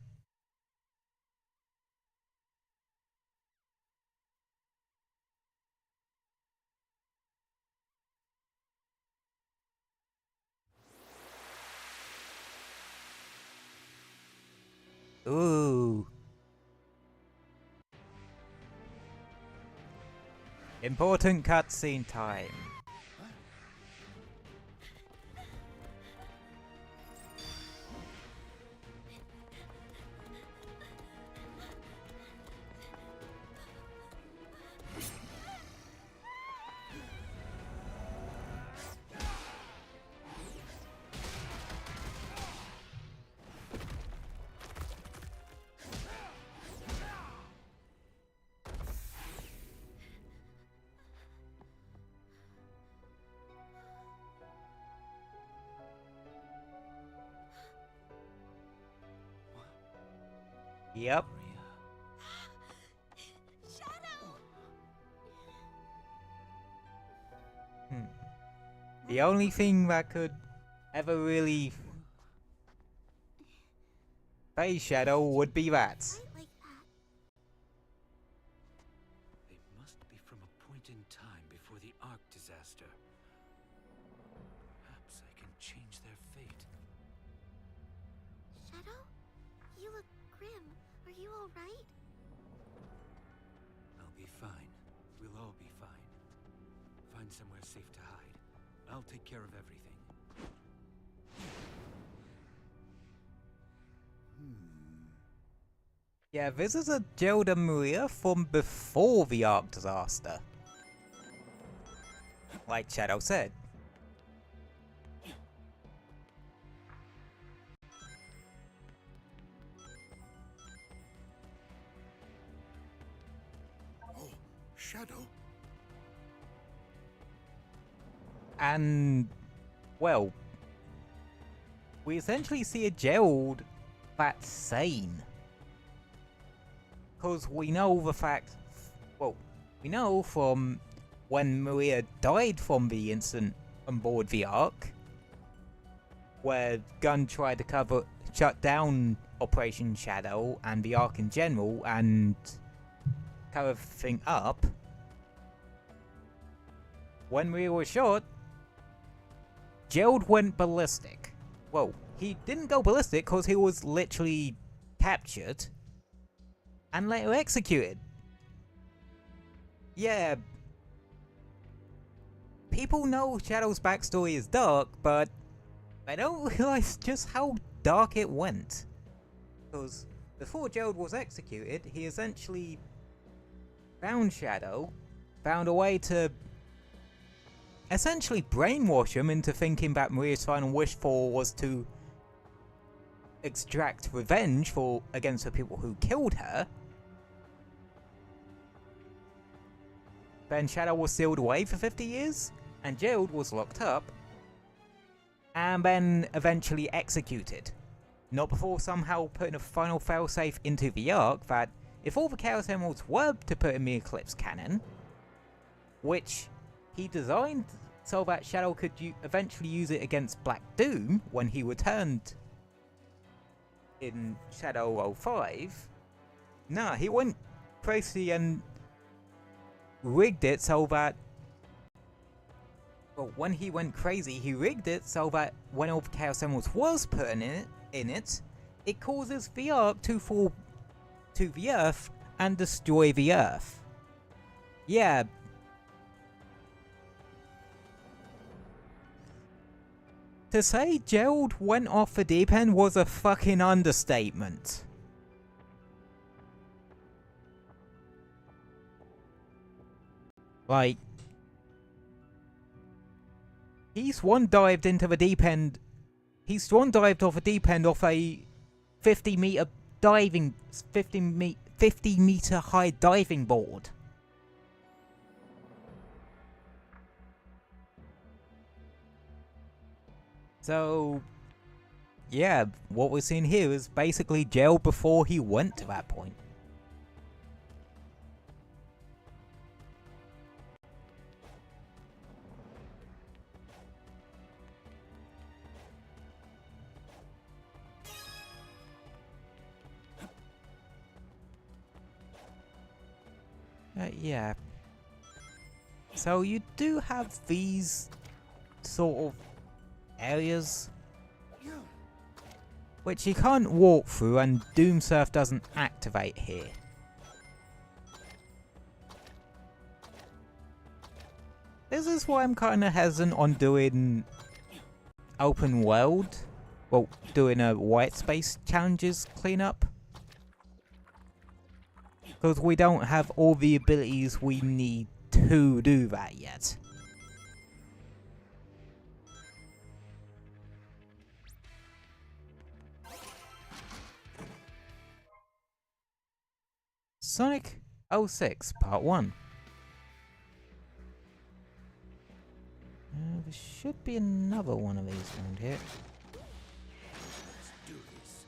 Ooh. Important cutscene time. Yep. The only thing that could ever really phase Shadow would be that. They must be from a point in time before the Ark disaster. Perhaps I can change their fate. Shadow? You look grim. Are you alright? I'll be fine. We'll all be fine. Find somewhere safe to hide. I'll take care of everything. Yeah, this is a Zelda Maria from before the Ark disaster. Like Shadow said. Oh, Shadow. And, well, we essentially see a Gerald that's sane. Because we know the fact, well, we know from when Maria died from the incident on board the Ark, where Gunn tried to shut down Operation Shadow and the Ark in general and cover everything up. When Maria was shot, Gerald went ballistic. Well, he didn't go ballistic because he was literally captured and later executed. Yeah, people know Shadow's backstory is dark, but I don't realize just how dark it went. Because before Gerald was executed, he essentially found Shadow, found a way to essentially brainwash him into thinking that Maria's final wish was to extract revenge against the people who killed her. Then Shadow was sealed away for 50 years, and Gerald was locked up, and then eventually executed. Not before somehow putting a final failsafe into the Ark that if all the Chaos Emeralds were to put in the Eclipse Cannon, which he designed so that Shadow could eventually use it against Black Doom when he returned in Shadow 05, nah, he went crazy and rigged it so that, well, when he went crazy, he rigged it so that when all the Chaos Emeralds was put in it, it causes the Ark to fall to the Earth and destroy the Earth. Yeah. To say Gerald went off the deep end was a fucking understatement. Like, he swan dived into the deep end. He swan dived off a deep end off a 50 meter diving, 50 meter high diving board. So, yeah, what we're seeing here is basically Gerald before he went to that point. Yeah. So you do have these sort of areas which you can't walk through, and Doom Surf doesn't activate here. This is why I'm kind of hesitant on doing open world, well, doing a white space challenges cleanup. Because we don't have all the abilities we need to do that yet. Sonic 06 Part 1. There should be another one of these around here. Let's do this.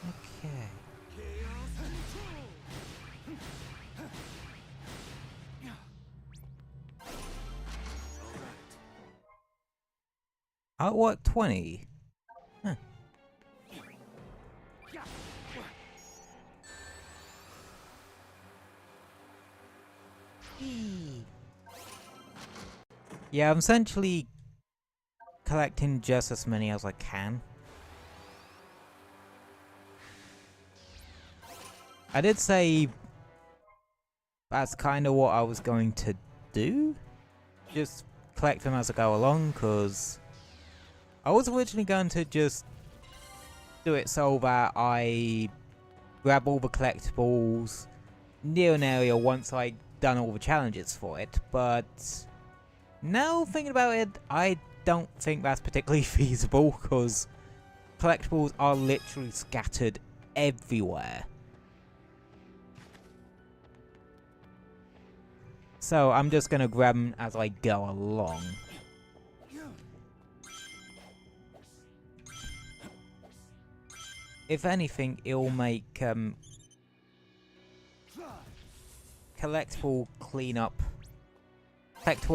Okay. Chaos control. All right. Artwork 20. Huh. Yeah, I'm essentially collecting just as many as I can. I did say that's kind of what I was going to do. Just collect them as I go along, because I was originally going to just do it so that I grab all the collectibles near an area once I'd done all the challenges for it, but now thinking about it, I don't think that's particularly feasible, because collectibles are literally scattered everywhere. So I'm just going to grab them as I go along. If anything, it'll make collectible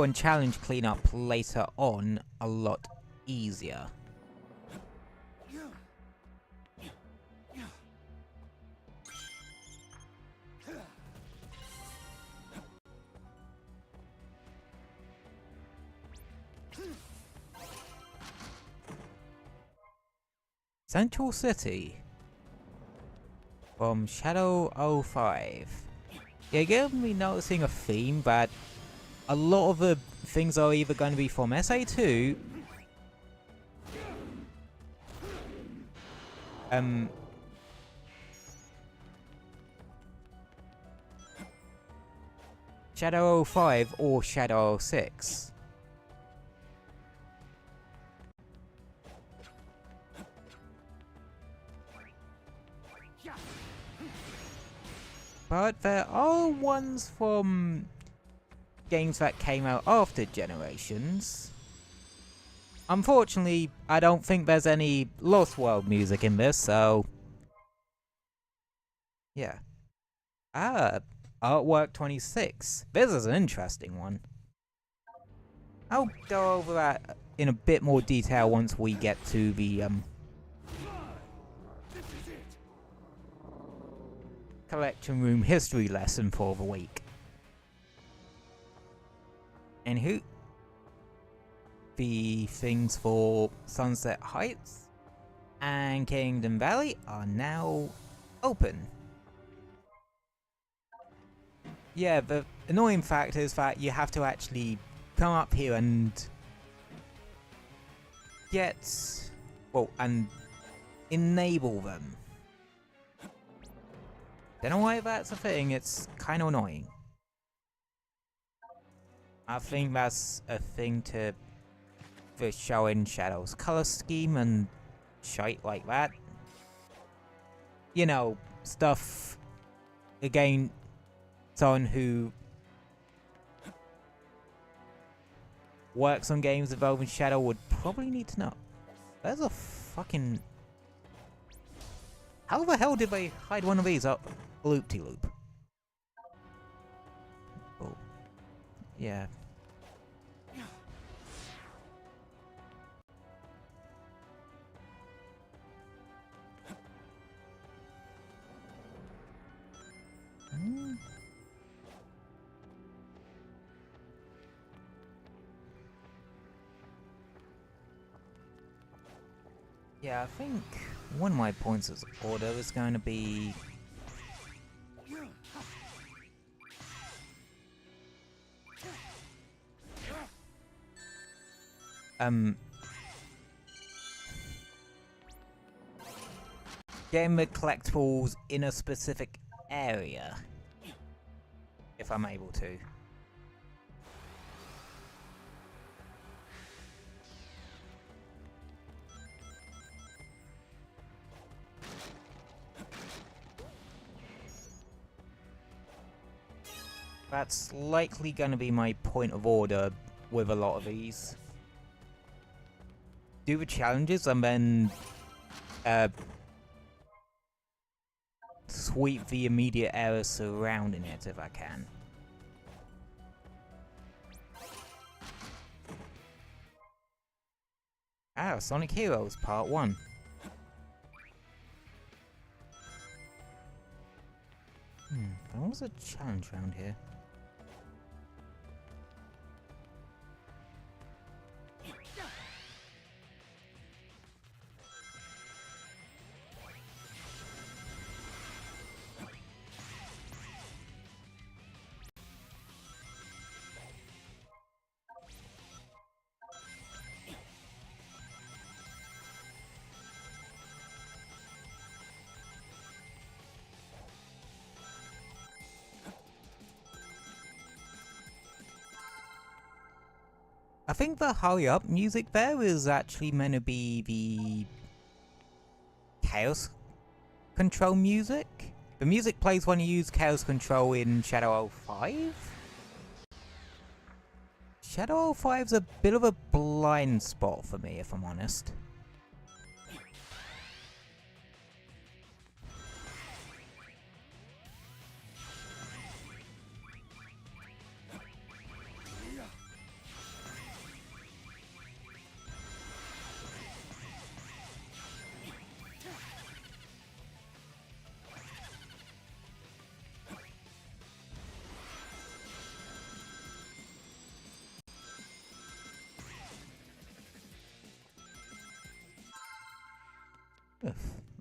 and challenge cleanup later on a lot easier. Central City from Shadow 05. Yeah, you're going to be noticing a theme that a lot of the things are either going to be from SA2, Shadow 05 or Shadow 06. But there are ones from games that came out after Generations. Unfortunately, I don't think there's any Lost World music in this, so yeah. Artwork 26. This is an interesting one. I'll go over that in a bit more detail once we get to the collection room history lesson for the week. And who? The things for Sunset Heights and Kingdom Valley are now open. Yeah, the annoying fact is that you have to actually come up here and get, well, and enable them. Don't know why that's a thing, it's kind of annoying. I think that's a thing to for showing Shadow's color scheme and shite like that. You know, stuff, again, someone who works on games involving Shadow would probably need to know. There's a fucking... How the hell did they hide one of these up loop-de-loop? Oh. Yeah. Yeah, I think one of my points of order is going to be... getting the collectibles in a specific area, if I'm able to. That's likely going to be my point of order with a lot of these. Do the challenges and then sweep the immediate area surrounding it if I can. Ah, Sonic Heroes Part 1. There was a challenge around here. I think the hurry up music there is actually meant to be the Chaos Control music. The music plays when you use Chaos Control in Shadow 05. Shadow 05's a bit of a blind spot for me, if I'm honest.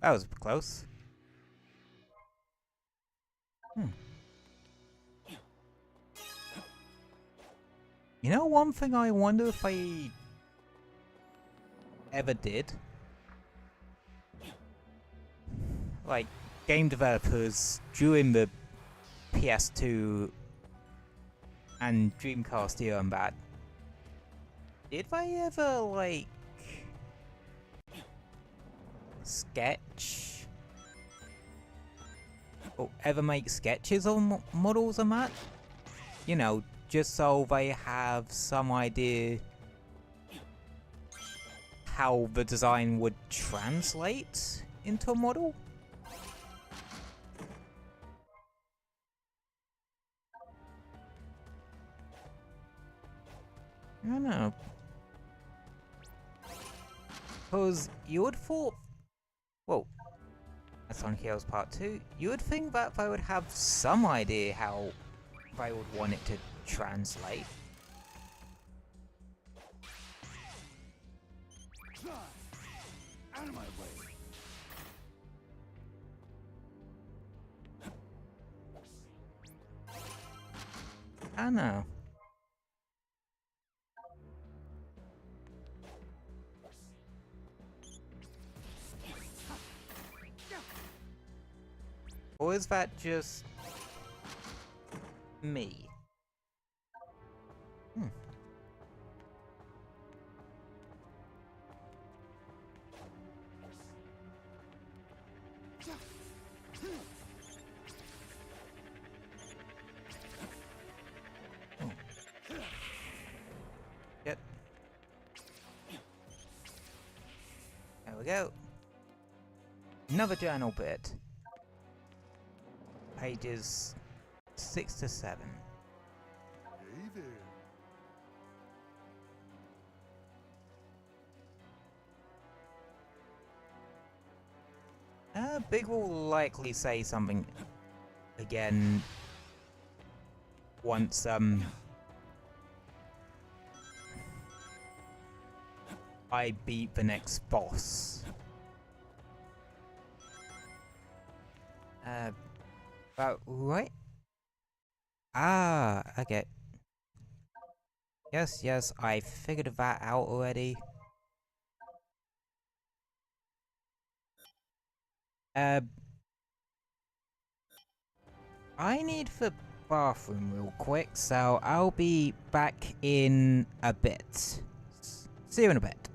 That was close. You know, one thing I wonder if I ever did? Like, game developers during the PS2 and Dreamcast era and that, did they ever, like, sketch or ever make sketches of models and that? You know, just so they have some idea how the design would translate into a model? I don't know. Because you would thought, well, that's on Heroes Part 2, you would think that they would have some idea how they would want it to translate. Out of my way. I know. Or is that just me? Hmm. Yep. There we go. Another journal bit. Pages 6 to 7. Hey there. Big will likely say something again once I beat the next boss. Right? Ah, okay. Yes, I figured that out already. I need the bathroom real quick, so I'll be back in a bit. See you in a bit.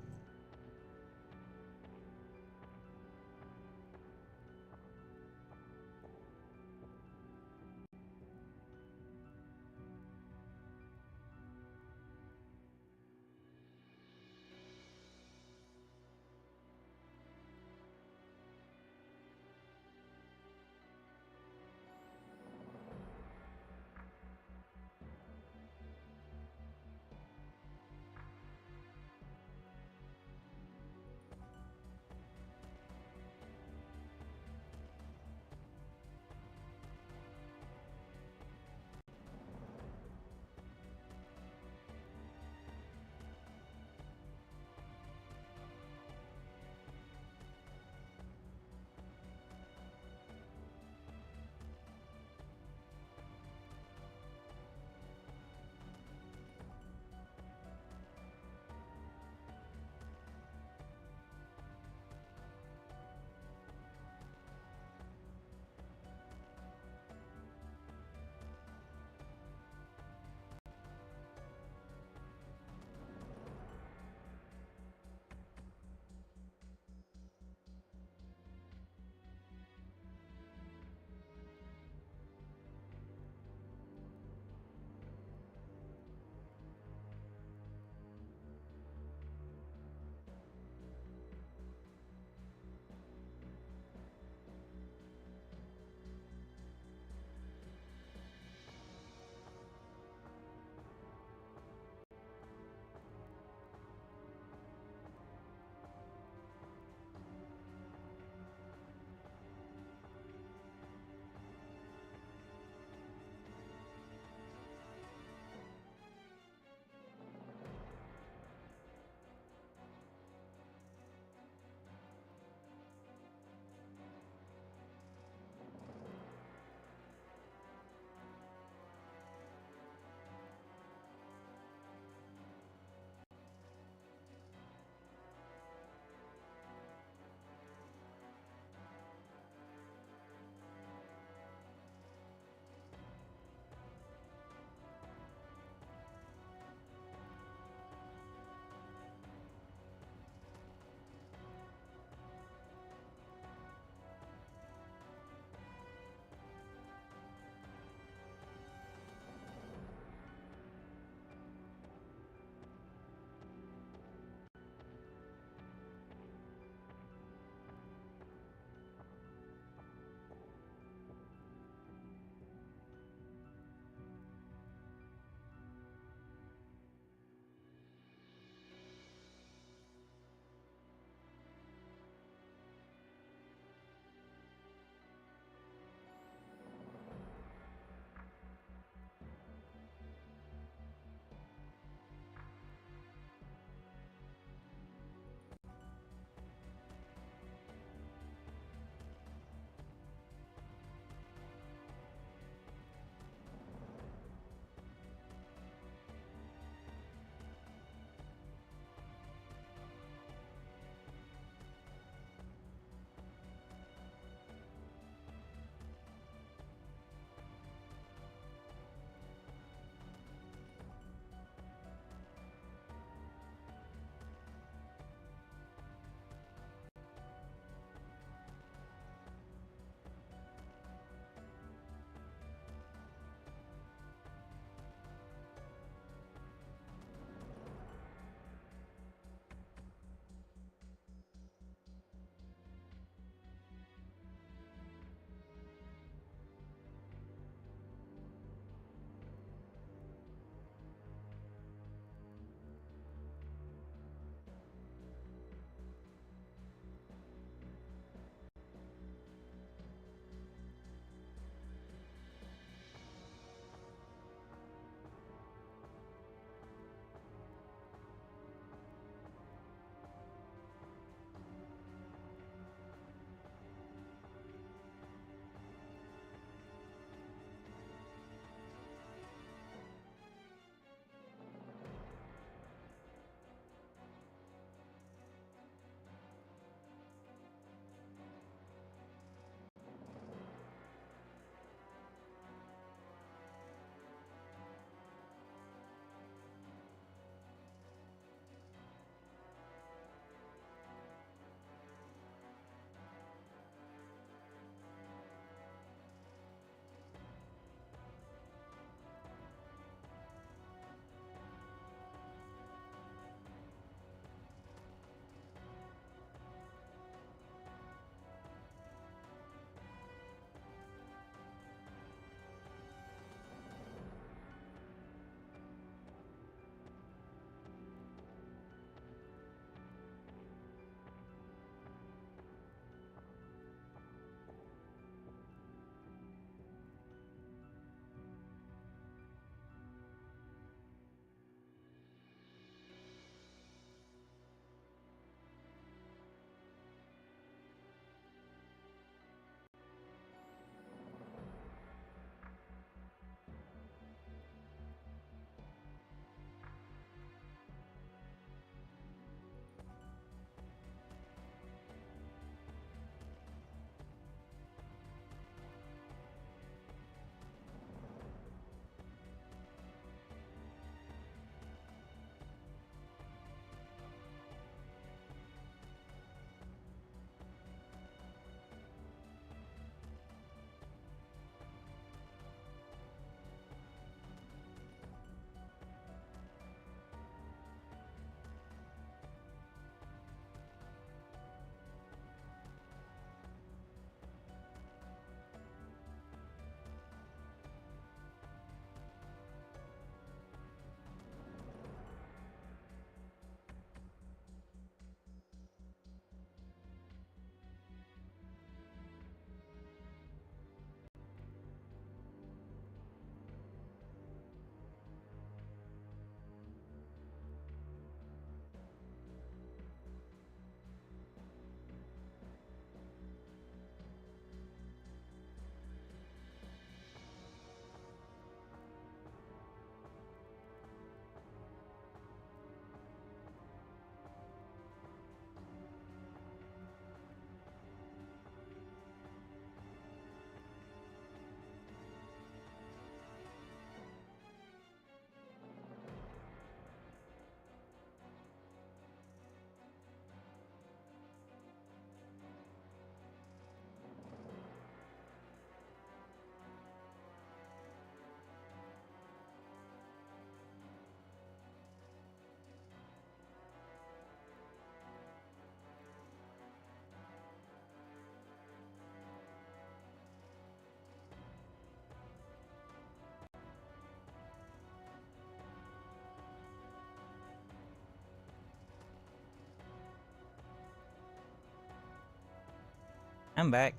I'm back.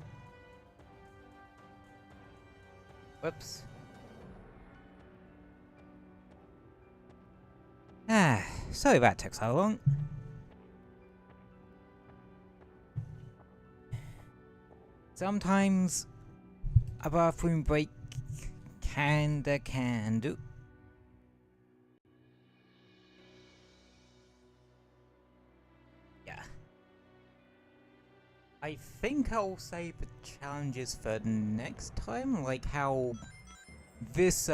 Whoops. Sorry that took so long. Sometimes a bathroom break can do. Yeah. I think I'll save the challenges for next time, like how this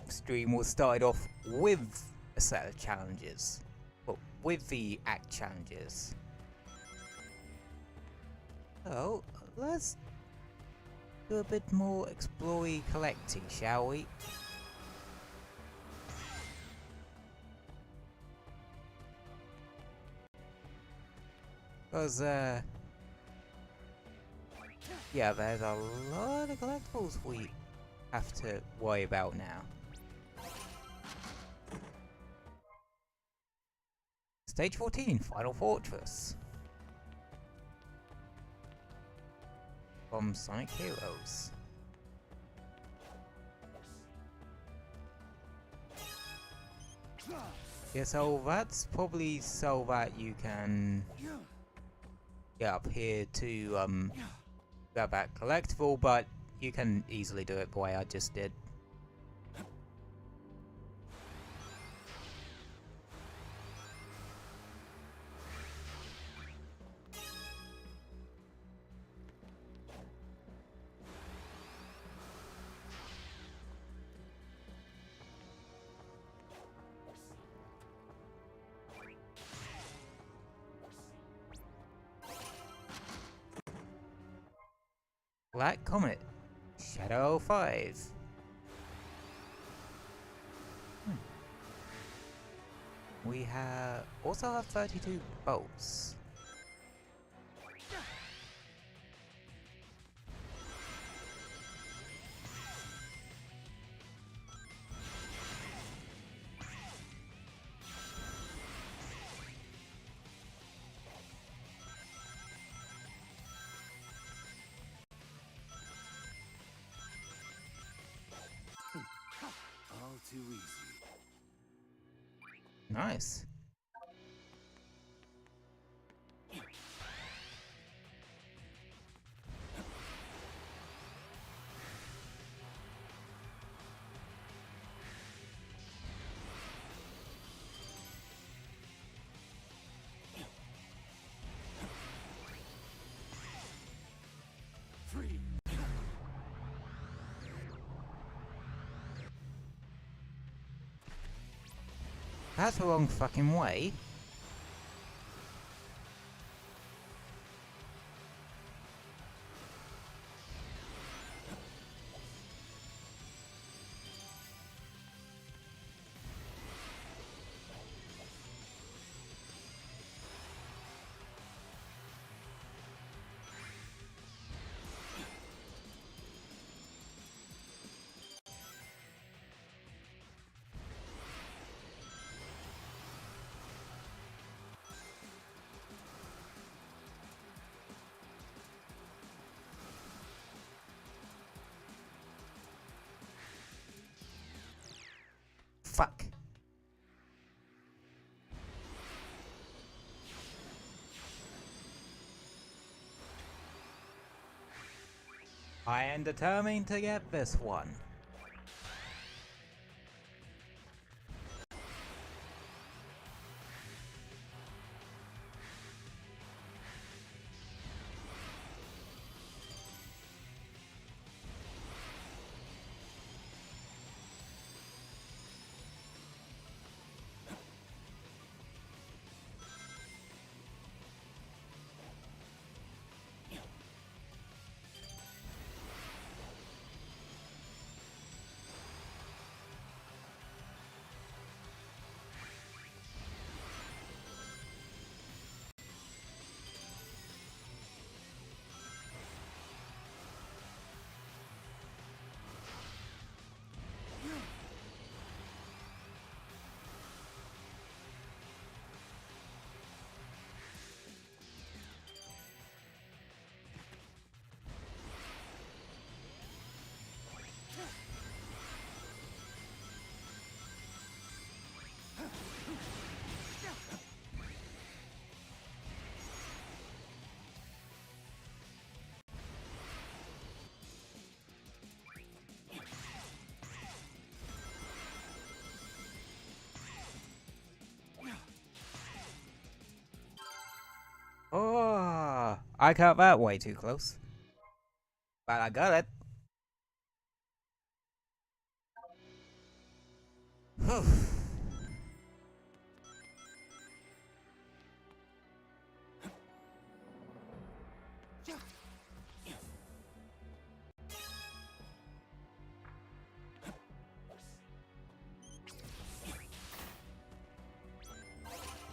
stream was started off with a set of challenges. Well, with the act challenges. So, let's do a bit more exploring collecting, shall we? Because, yeah, there's a lot of collectibles we have to worry about now. Stage 14, Final Fortress. From Sonic Heroes. Yeah, so that's probably so that you can get up here to grab that collectible, but you can easily do it the way I just did. Black Comet, Shadow 5. We also have 32 bolts. All too easy. Nice. Free. That's the wrong fucking way. Fuck. I am determined to get this one. I got that way too close. But I got it. Whew.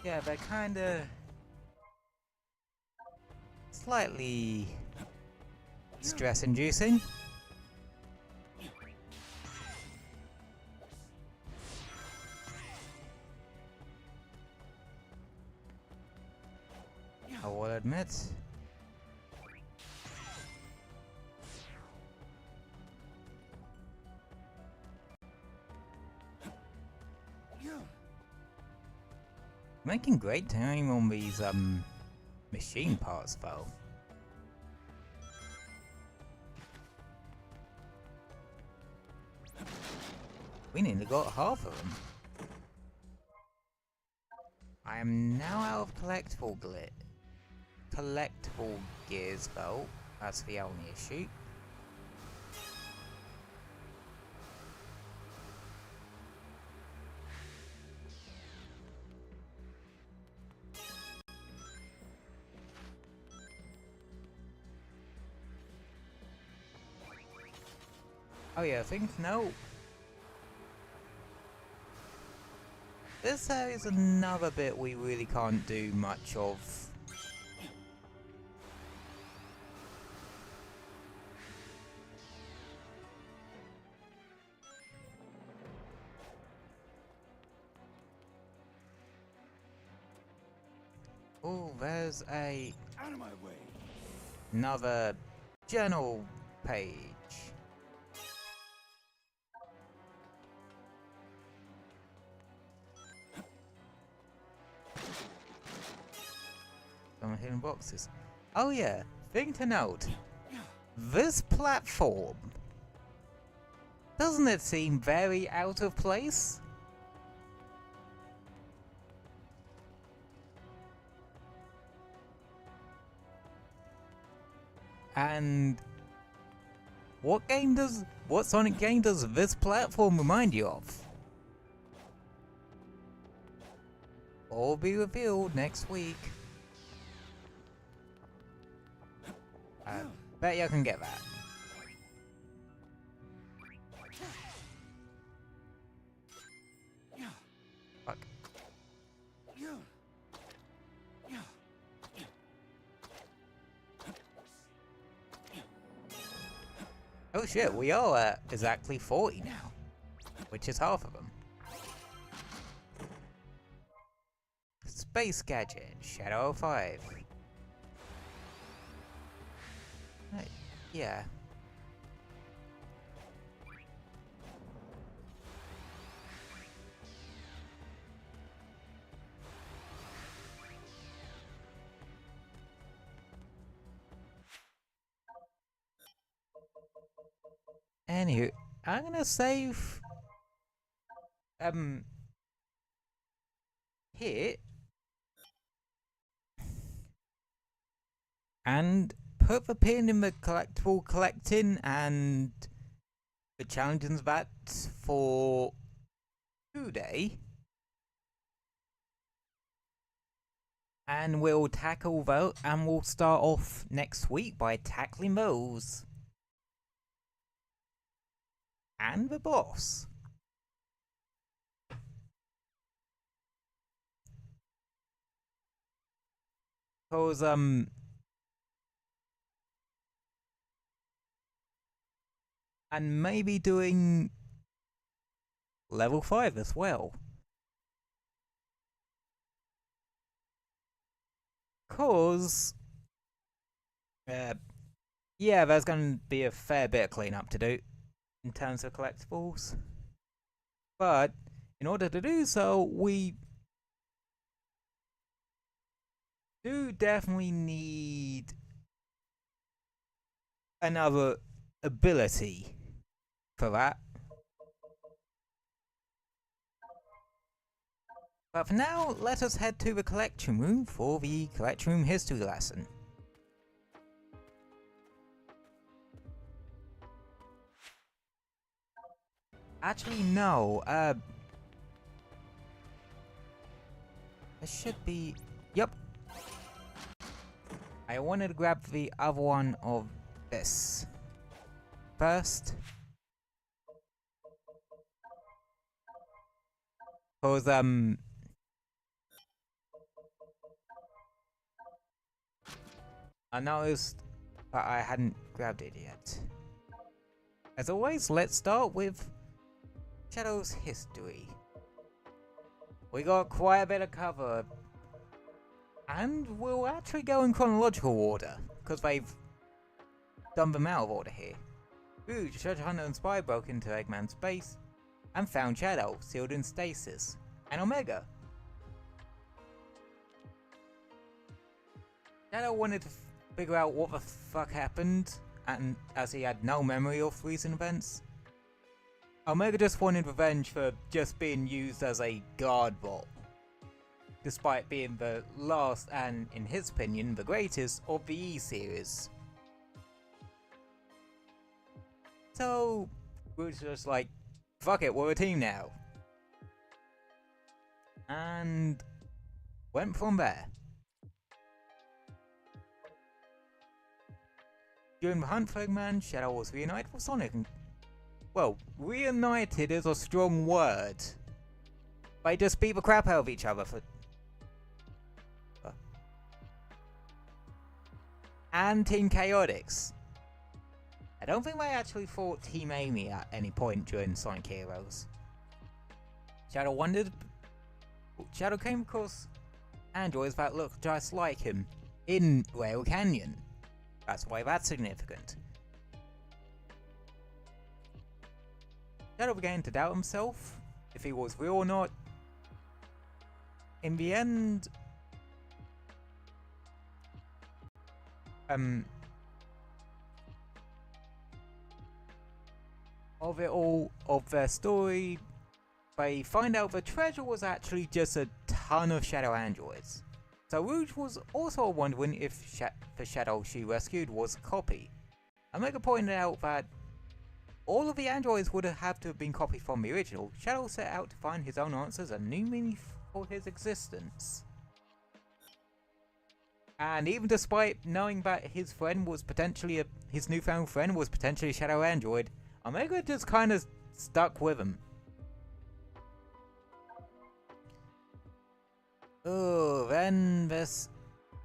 Yeah, they're kinda slightly stress-inducing. I will admit. Making great time on these machine parts though. We nearly got half of them. I am now out of collectible gears though. That's the only issue. Oh yeah, I think no. This is another bit we really can't do much of. Oh, there's Out of my way. another journal page. Some hidden boxes. Oh yeah, thing to note. This platform. Doesn't it seem very out of place? And what Sonic game does this platform remind you of? All be revealed next week. I bet you can get that. Fuck. Oh shit, we are at exactly 40 now, which is half of them. Space Gadget, Shadow 5. Yeah. Anywho, I'm gonna save here and put the pin in the collectible collecting and the challenges that for today. And we'll tackle those, and we'll start off next week by tackling those. And the boss. Cause and maybe doing level 5 as well. Cause yeah, there's gonna be a fair bit of cleanup to do in terms of collectibles. But in order to do so, we do definitely need another ability for that. But for now, let us head to the collection room for the collection room history lesson. Actually, no. There should be... Yep. I wanted to grab the other one of this first. Because, I noticed that I hadn't grabbed it yet. As always, let's start with Shadow's history. We got quite a bit of cover. And we'll actually go in chronological order, because they've done them out of order here. Rouge, treasure hunter and spy, broke into Eggman's base and found Shadow, sealed in stasis. And Omega. Shadow wanted to figure out what the fuck happened, and as he had no memory of recent events. Omega just wanted revenge for just being used as a guard bot, despite being the last and, in his opinion, the greatest of the E series. So, we were just like, fuck it, we're a team now. And went from there. During the hunt for Eggman, Shadow was reunited with Sonic and... Well, reunited is a strong word. They just beat the crap out of each other for... And Team Chaotix. I don't think they actually fought Team Amy at any point during Sonic Heroes. Shadow came across androids that looked just like him in Rail Canyon. That's why that's significant. Shadow began to doubt himself, if he was real or not. In the end, of it all, of their story, they find out the treasure was actually just a ton of Shadow androids. So Rouge was also wondering if the Shadow she rescued was a copy. Omega pointed out that all of the androids would have to have been copied from the original. Shadow set out to find his own answers and new meaning for his existence. And even despite knowing that his friend was potentially his newfound friend was potentially a Shadow android, Omega just kind of stuck with him. Oh, then there's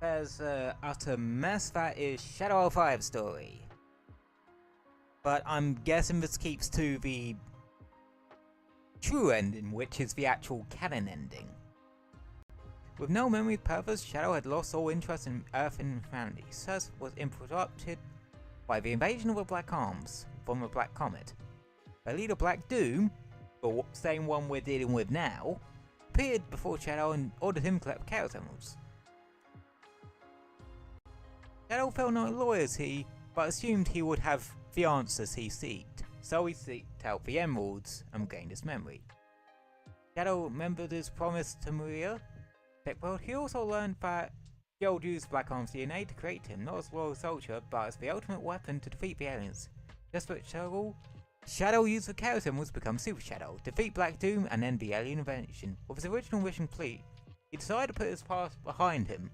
utter mess that is Shadow 05's story. But I'm guessing this keeps to the true ending, which is the actual canon ending. With no memory of purpose, Shadow had lost all interest in Earth and humanity. Earth was interrupted by the invasion of the Black Arms from the Black Comet. Their leader Black Doom, the same one we're dealing with now, appeared before Shadow and ordered him to collect Chaos Emeralds. Shadow felt not loyalty, but assumed he would have the answers he sought, so he seeked out the emeralds and gained his memory. Shadow remembered his promise to Maria. Techworld, he also learned that Gerald used Black Arm's DNA to create him, not as a loyal soldier, but as the ultimate weapon to defeat the aliens. Desperate Shadow used the Chaos Emeralds to become Super Shadow, defeat Black Doom, and end the alien invasion. With his original mission complete, he decided to put his past behind him.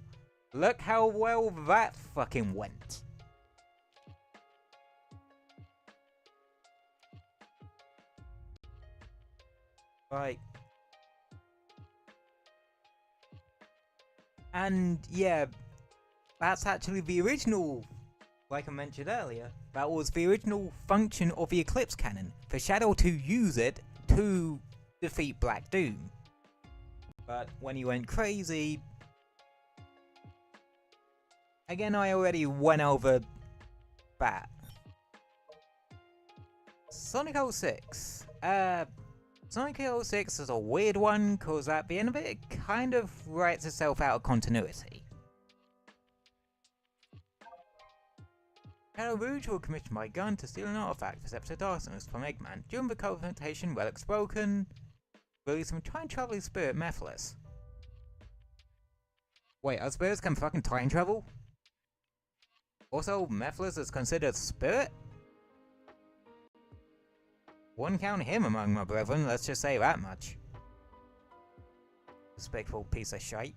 Look how well that fucking went. Right. And yeah, that's actually the original, like I mentioned earlier, that was the original function of the Eclipse Cannon, for Shadow to use it to defeat Black Doom. But when he went crazy, again I already went over that. Sonic 06. Sonic 06 is a weird one, because at the end of it, it kind of writes itself out of continuity. Shadow Rouge will commission my gun to steal an artifact for Scepter Darkness from Eggman. During the confrontation, relics broken, release from time traveling spirit Mephiles. Wait, our spirits can fucking time travel? Also, Mephiles is considered a spirit? Wouldn't count him among my brethren, let's just say that much. Despicable piece of shite.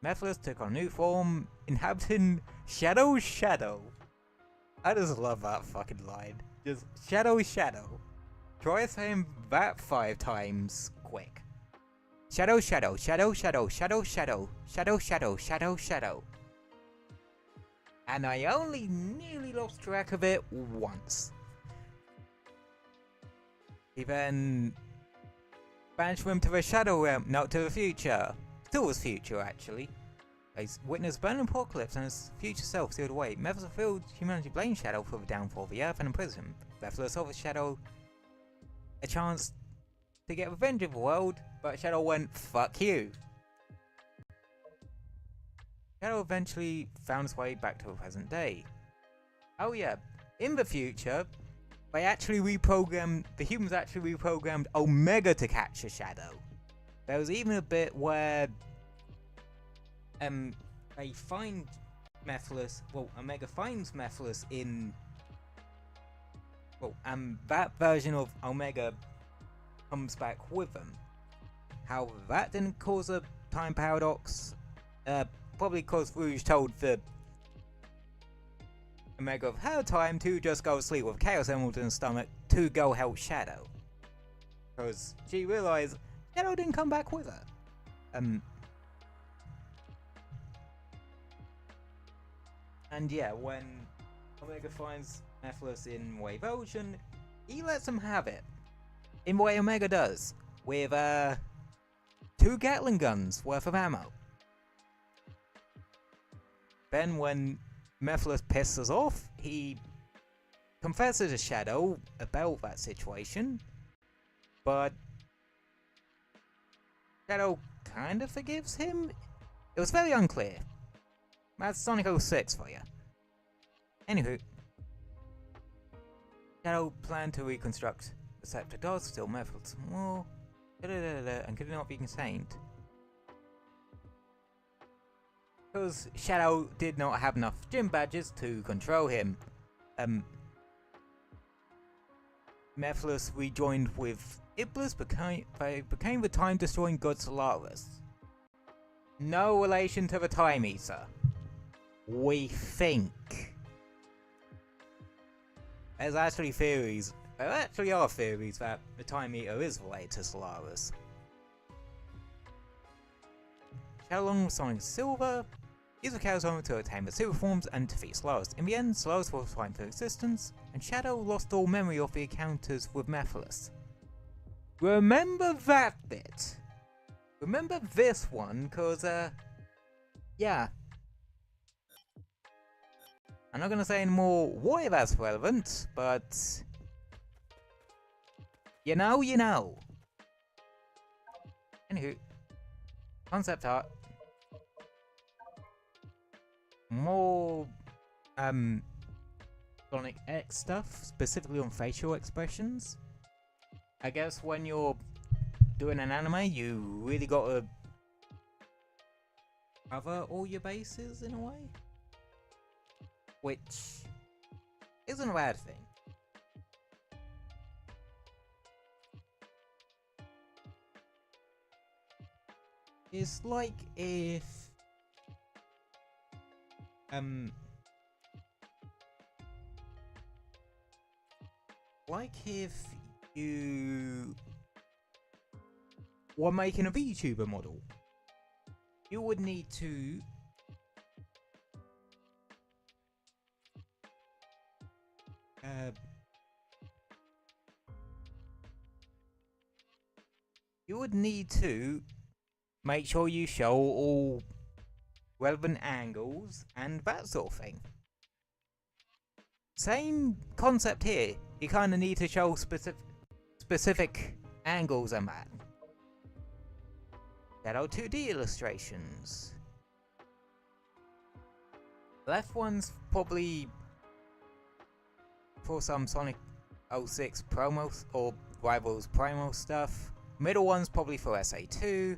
Mephiles took on a new form, inhabiting Shadow's shadow. I just love that fucking line. Just Shadow's shadow. Try saying that 5 times quick. Shadow, shadow, shadow, shadow, shadow, shadow, shadow, shadow, shadow, shadow. And I only nearly lost track of it once. He then banished him to the Shadow Realm, not to the future. Still was future, actually. He's witnessed burning apocalypse and his future self sealed away. Mephiles filled humanity blamed Shadow for the downfall of the Earth and imprisoned him. Mephiles offered Shadow a chance to get revenge of the world, but Shadow went, fuck you. Shadow eventually found his way back to the present day. Oh yeah, in the future, the humans actually reprogrammed Omega to catch a Shadow. There was even a bit where they find Mephiles, Omega finds Mephiles in, that version of Omega comes back with them. How that didn't cause a time paradox, probably because Rouge told the Omega of her time to just go to sleep with Chaos Emerald in the stomach to go help Shadow. Because she realized Shadow didn't come back with her. And yeah, when Omega finds Mephiles in Wave Ocean, he lets him have it. In the way Omega does, with 2 Gatling guns worth of ammo. Then when Mephiles pisses off, he confesses to Shadow about that situation, but Shadow kind of forgives him? It was very unclear. That's Sonic 06 for you. Anywho, Shadow planned to reconstruct the Decepticons, still Mephiles more, and could not be contained. Because Shadow did not have enough gym badges to control him. Mephiles rejoined with Iblis, became the time-destroying god Solaris. No relation to the Time Eater. We think. There actually are theories that the Time Eater is related to Solaris. Shadow along with Sonic Silver used the Chaos Emerald to attain the super forms and defeat Solaris. In the end, Solaris was fighting for existence, and Shadow lost all memory of the encounters with Mephiles. Remember that bit. Remember this one, cause yeah. I'm not gonna say any more why that's relevant, but you know. Anywho, concept art. More Sonic X stuff, specifically on facial expressions. I guess when you're doing an anime, you really gotta cover all your bases in a way, which isn't a bad thing. It's like if you were making a VTuber model. You would need to make sure you show all relevant angles and that sort of thing. Same concept here. You kind of need to show specific angles and that. Shadow 2D illustrations. Left one's probably for some Sonic 06 promos or Rivals Primal stuff. Middle one's probably for SA2.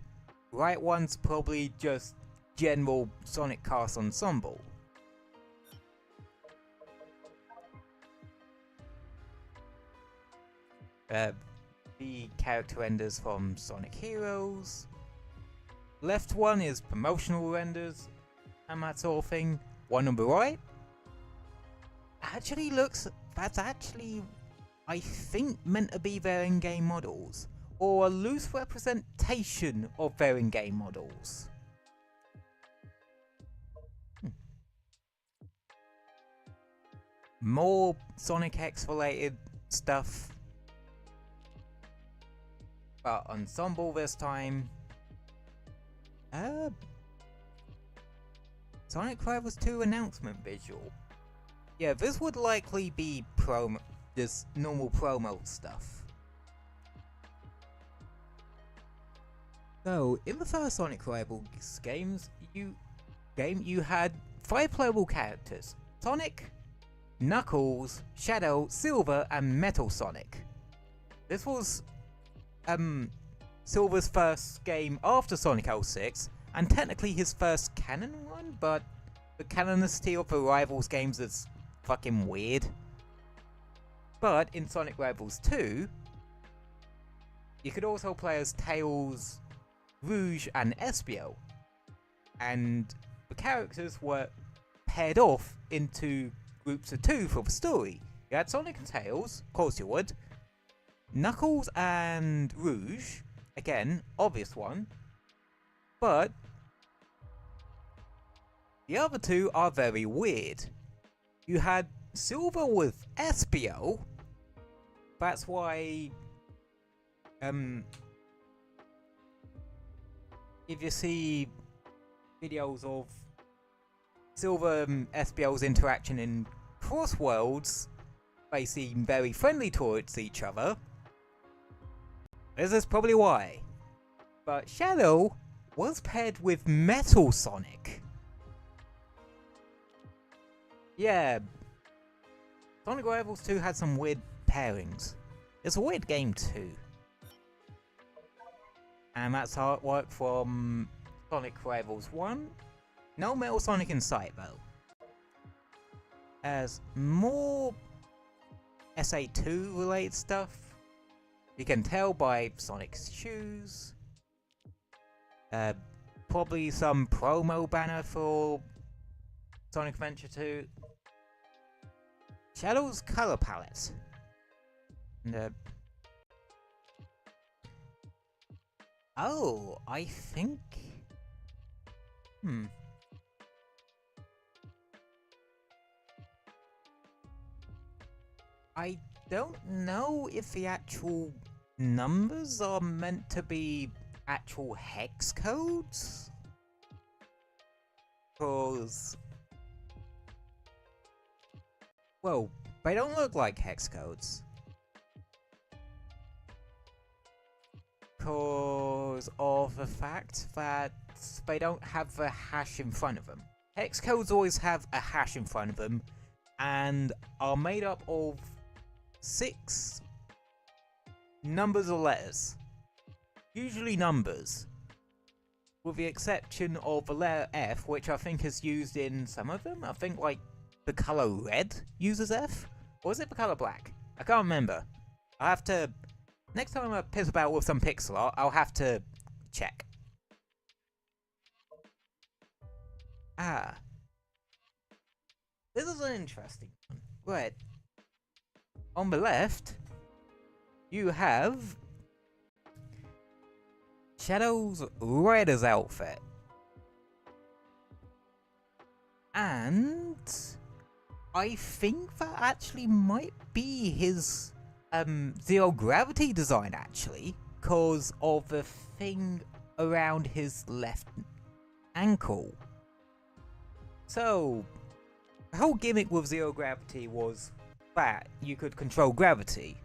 Right one's probably just general Sonic cast ensemble. The character renders from Sonic Heroes. Left one is promotional renders and that sort of thing. One on the right actually looks, that's actually, I think, meant to be their in-game models, or a loose representation of their in-game models. More Sonic X related stuff, but ensemble this time. Sonic Rivals 2 announcement visual. Yeah, this would likely be just normal promo stuff. So, in the first Sonic Rivals game, you had 5 playable characters: Sonic, Knuckles, Shadow, Silver, and Metal Sonic. This was Silver's first game after Sonic 06, and technically his first canon one, but the canonicity of the Rivals games is fucking weird. But in Sonic Rivals 2, you could also play as Tails, Rouge, and Espio, and the characters were paired off into groups of 2 for the story. You had Sonic and Tails, of course you would, Knuckles and Rouge, again, obvious one, but the other 2 are very weird. You had Silver with Espio, that's why, if you see videos of Silver and Espio's interaction in Cross Worlds, they seem very friendly towards each other. This is probably why. But Shadow was paired with Metal Sonic. Yeah, Sonic Rivals 2 had some weird pairings. It's a weird game too. And that's artwork from Sonic Rivals 1. No Metal Sonic in sight though. As more SA2 related stuff, you can tell by Sonic's shoes. Probably some promo banner for Sonic Adventure 2. Shadow's color palette. And, oh, I think. I don't know if the actual numbers are meant to be actual hex codes, because, well, they don't look like hex codes, because of the fact that they don't have the hash in front of them. Hex codes always have a hash in front of them and are made up of 6 numbers or letters. Usually numbers, with the exception of the letter F, which I think is used in some of them. I think like the color red uses F, or is it the color black? I can't remember. I have to, next time I piss about with some pixel art, I'll have to check. This is an interesting one. Right. On the left, you have Shadow's Rider's outfit. And I think that actually might be his zero gravity design actually, because of the thing around his left ankle. So, the whole gimmick with zero gravity was that you could control gravity,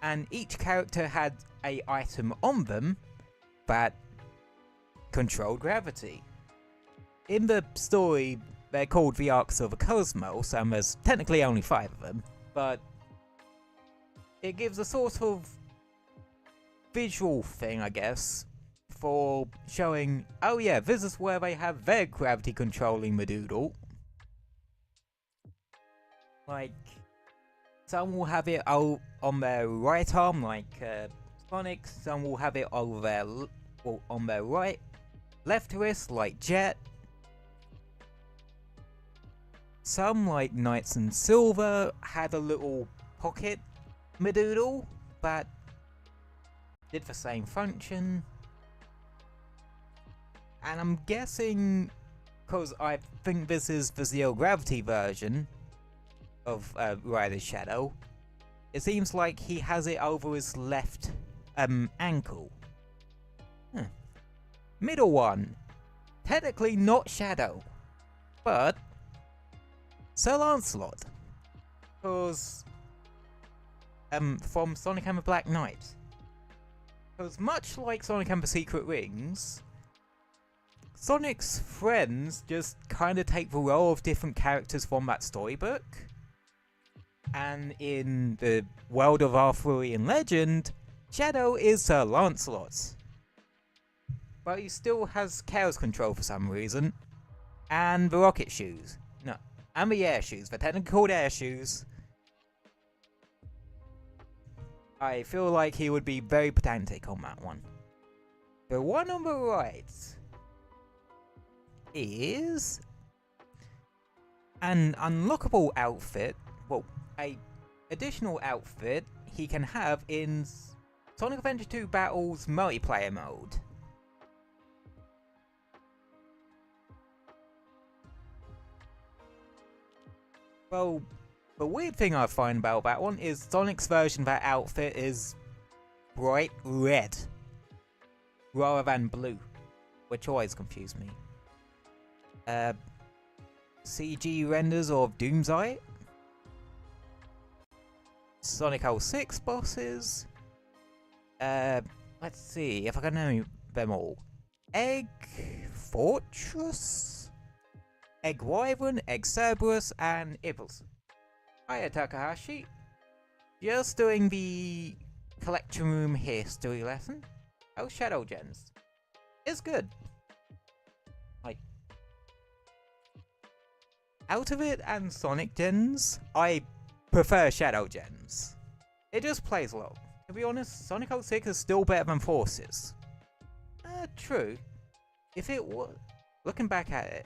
and each character had a item on them that controlled gravity. In the story, they're called the Arcs of the Cosmos, and there's technically only 5 of them, but it gives a sort of visual thing, I guess, for showing, oh yeah, this is where they have their gravity controlling the doodle. Like, Some will have it on their right arm, like Sonic. Some will have it over their on their left wrist, like Jet. Some, like Knights in Silver, had a little pocket Madoodle that did the same function. And I'm guessing, because I think this is the Zero Gravity version of Rider's Shadow, it seems like he has it over his left ankle. Middle one, technically not Shadow, but Sir Lancelot, because from Sonic and the Black Knight. Because much like Sonic and the Secret Rings, Sonic's friends just kind of take the role of different characters from that storybook. And in the world of Arthurian legend, Shadow is Sir Lancelot. But he still has Chaos Control for some reason. And the rocket shoes. No, and the air shoes. They're technically called air shoes. I feel like he would be very pedantic on that one. The one on the right is an unlockable outfit. Well, a additional outfit he can have in Sonic Adventure 2 Battles multiplayer mode. Well, the weird thing I find about that one is Sonic's version of that outfit is bright red rather than blue, which always confused me. CG renders of Doomsday, Sonic 06 bosses. Let's see if I can know them all. Egg Fortress, Egg Wyvern, Egg Cerberus, and Ibbles. Hiya Takahashi. Just doing the collection room history lesson. Oh, Shadow Gens. It's good. Like, out of it and Sonic Gens, I prefer Shadow Gens. It just plays well. To be honest, Sonic 06 is still better than Forces. True. If it was... Looking back at it,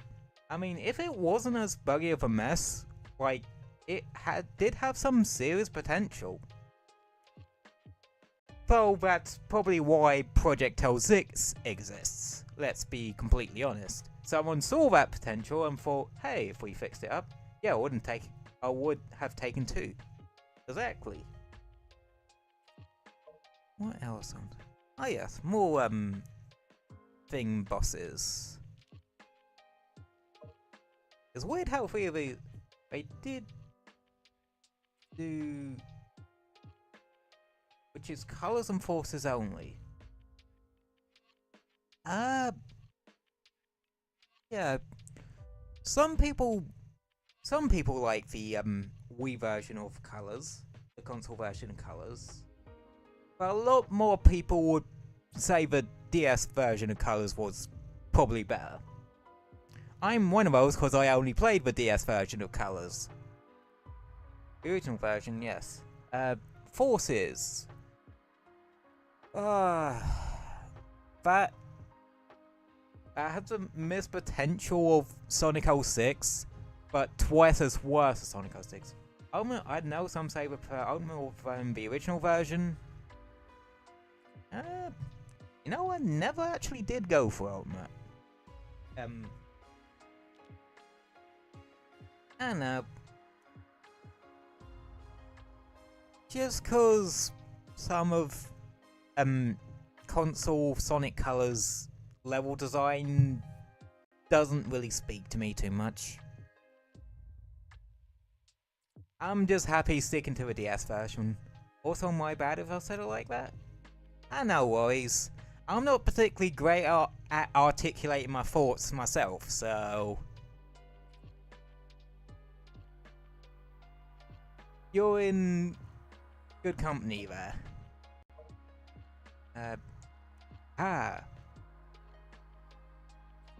I mean, if it wasn't as buggy of a mess, like, it did have some serious potential. Though that's probably why Project L6 exists, let's be completely honest. Someone saw that potential and thought, hey, if we fixed it up, yeah, I would have taken 2. Exactly. What else? Oh yes, more thing bosses. It's weird how 3 of these they did do, which is colors and forces only. Yeah. Some people like the Wii version of colors, the console version of colors. But a lot more people would say the DS version of colors was probably better. I'm one of those because I only played the DS version of colors. The original version, yes. Forces. That had the missed potential of Sonic 06, but twice as worse as Sonic 06. I know some say the the original version. You know, I never actually did go for Ultimate. I don't know. Just cause some of console Sonic Colors level design doesn't really speak to me too much. I'm just happy sticking to the DS version. Also, my bad if I said it like that. No worries. I'm not particularly great at articulating my thoughts myself, so... You're in good company there.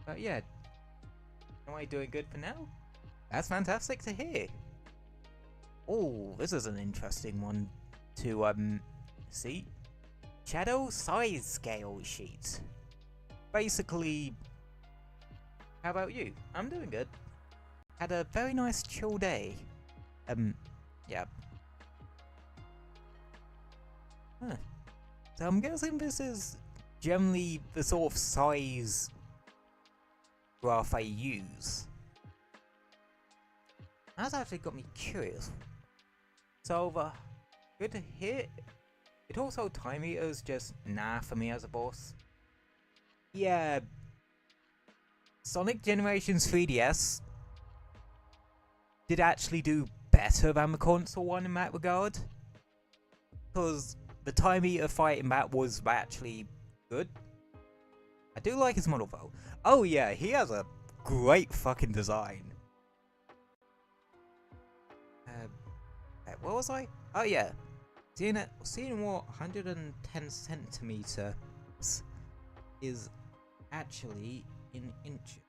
But yeah. Am I doing good for now? That's fantastic to hear. Oh, this is an interesting one to see. Shadow size scale sheet. Basically, how about you? I'm doing good. Had a very nice chill day. Yeah. Huh. So I'm guessing this is generally the sort of size graph I use. That's actually got me curious. So, good to hear. It also time meters just nah for me as a boss. Yeah. Sonic Generations 3DS did actually do better than the console one in that regard. Because the time meter fighting that was actually good. I do like his model though. Oh yeah, he has a great fucking design. Where was I? Oh yeah. Seeing what 110 centimeters is actually in inches.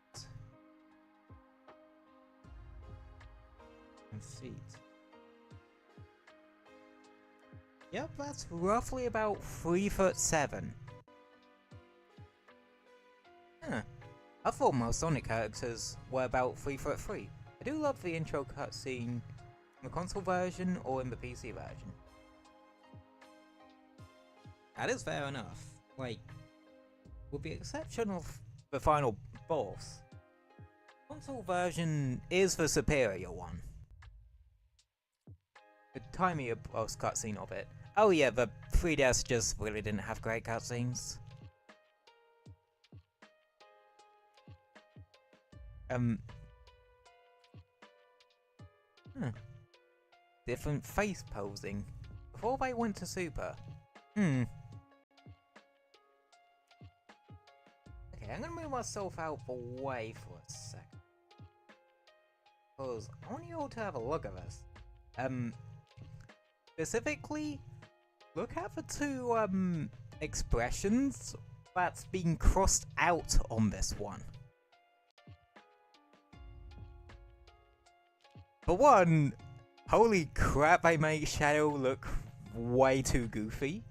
And feet. Yep, that's roughly about 3'7". Huh. I thought most Sonic characters were about 3'3". I do love the intro cutscene in the console version or in the PC version. That is fair enough. Like, with the exception of the final boss, console version is the superior one. The tiny boss cutscene of it. Oh yeah, the 3DS just really didn't have great cutscenes. Different face posing. Before they went to Super. Okay, I'm gonna move myself out the way for a second. Because I want you all to have a look at this. Specifically, look at the two expressions that's being crossed out on this one. For one, holy crap, they make Shadow look way too goofy.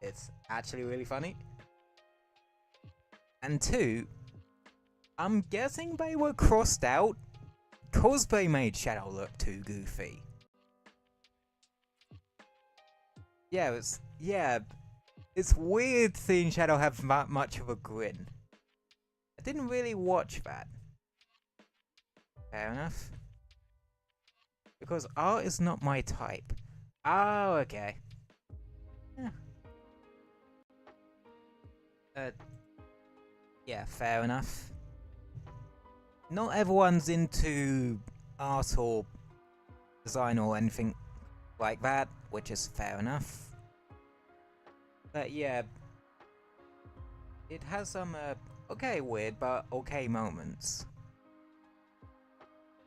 It's actually really funny. And two, I'm guessing they were crossed out because they made Shadow look too goofy. It's weird seeing Shadow have that much of a grin. I didn't really watch that. Fair enough. Because art is not my type. Oh, okay. Yeah, fair enough. Not everyone's into art or design or anything like that, which is fair enough. But yeah, it has some okay weird but okay moments.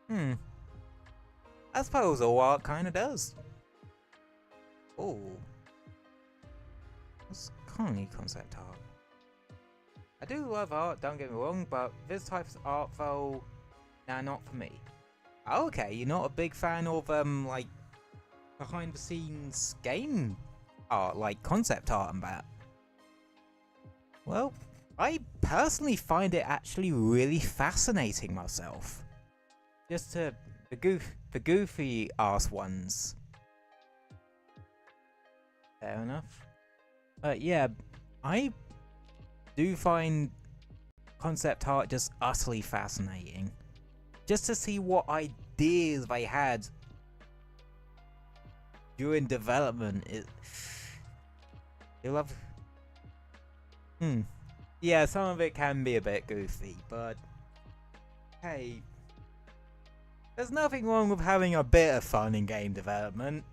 I suppose all art kinda does. Oh. That's kind of concept art. I do love art, don't get me wrong, but this type of art though, nah, not for me. Okay, you're not a big fan of like behind the scenes game art, like concept art and that. Well, I personally find it actually really fascinating myself. Just to the goofy ass ones. Fair enough. But yeah, I do find concept art just utterly fascinating. Just to see what ideas they had during development. You love. Yeah, some of it can be a bit goofy, but hey, there's nothing wrong with having a bit of fun in game development.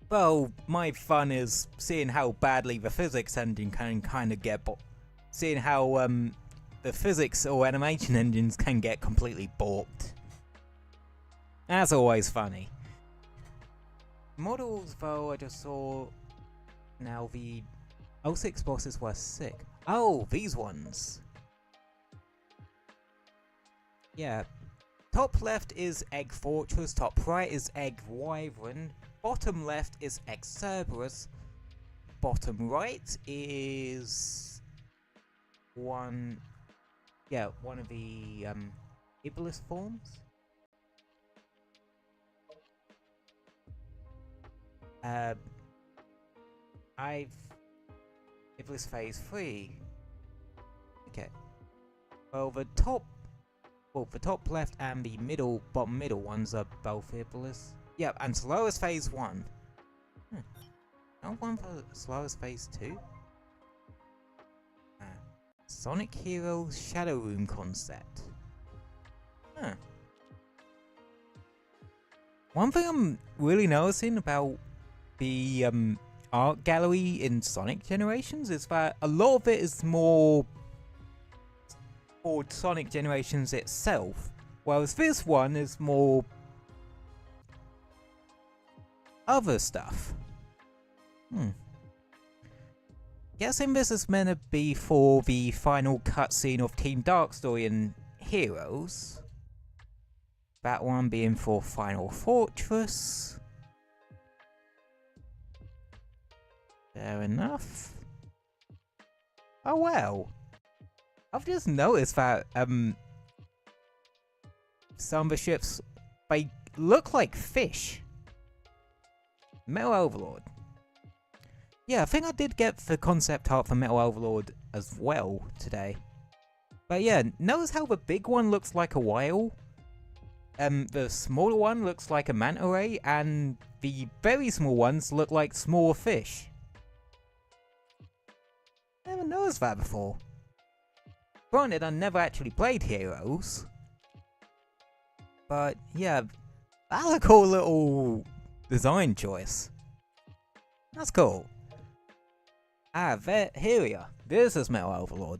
Well, my fun is seeing how badly the physics engine can kind of get seeing how the physics or animation engines can get completely borked. That's always funny. Models, though, I just saw. Now the 06 bosses were sick. Oh, these ones. Yeah. Top left is Egg Fortress, top right is Egg Wyvern, bottom left is Egg Cerberus, bottom right is one of the Iblis forms. Iblis phase 3. Okay. Well, the top left and the bottom middle ones are both Iblis. Yep, and slowest phase 1. No one for slowest phase 2? Sonic Heroes Shadow Room concept. Huh. One thing I'm really noticing about the art gallery in Sonic Generations is that a lot of it is more for Sonic Generations itself, whereas this one is more other stuff. Guessing this is meant to be for the final cutscene of Team Dark Story and Heroes. That one being for Final Fortress. Fair enough. Oh well. I've just noticed that some of the ships, they look like fish. Metal Overlord. Yeah, I think I did get the concept art for Metal Overlord as well today. But yeah, notice how the big one looks like a whale, the smaller one looks like a manta ray, and the very small ones look like small fish. Never noticed that before. Granted, I never actually played Heroes. But yeah, that's a cool little design choice. That's cool. Here we are. This is Metal Overlord.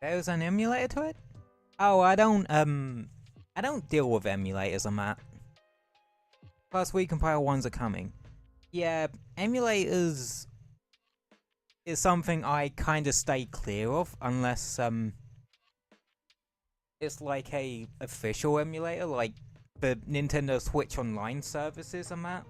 There's an emulator to it? Oh, I don't deal with emulators on that. Plus, recompile ones are coming. Yeah, emulators is something I kind of stay clear of unless it's like a official emulator, like the Nintendo Switch Online services and that.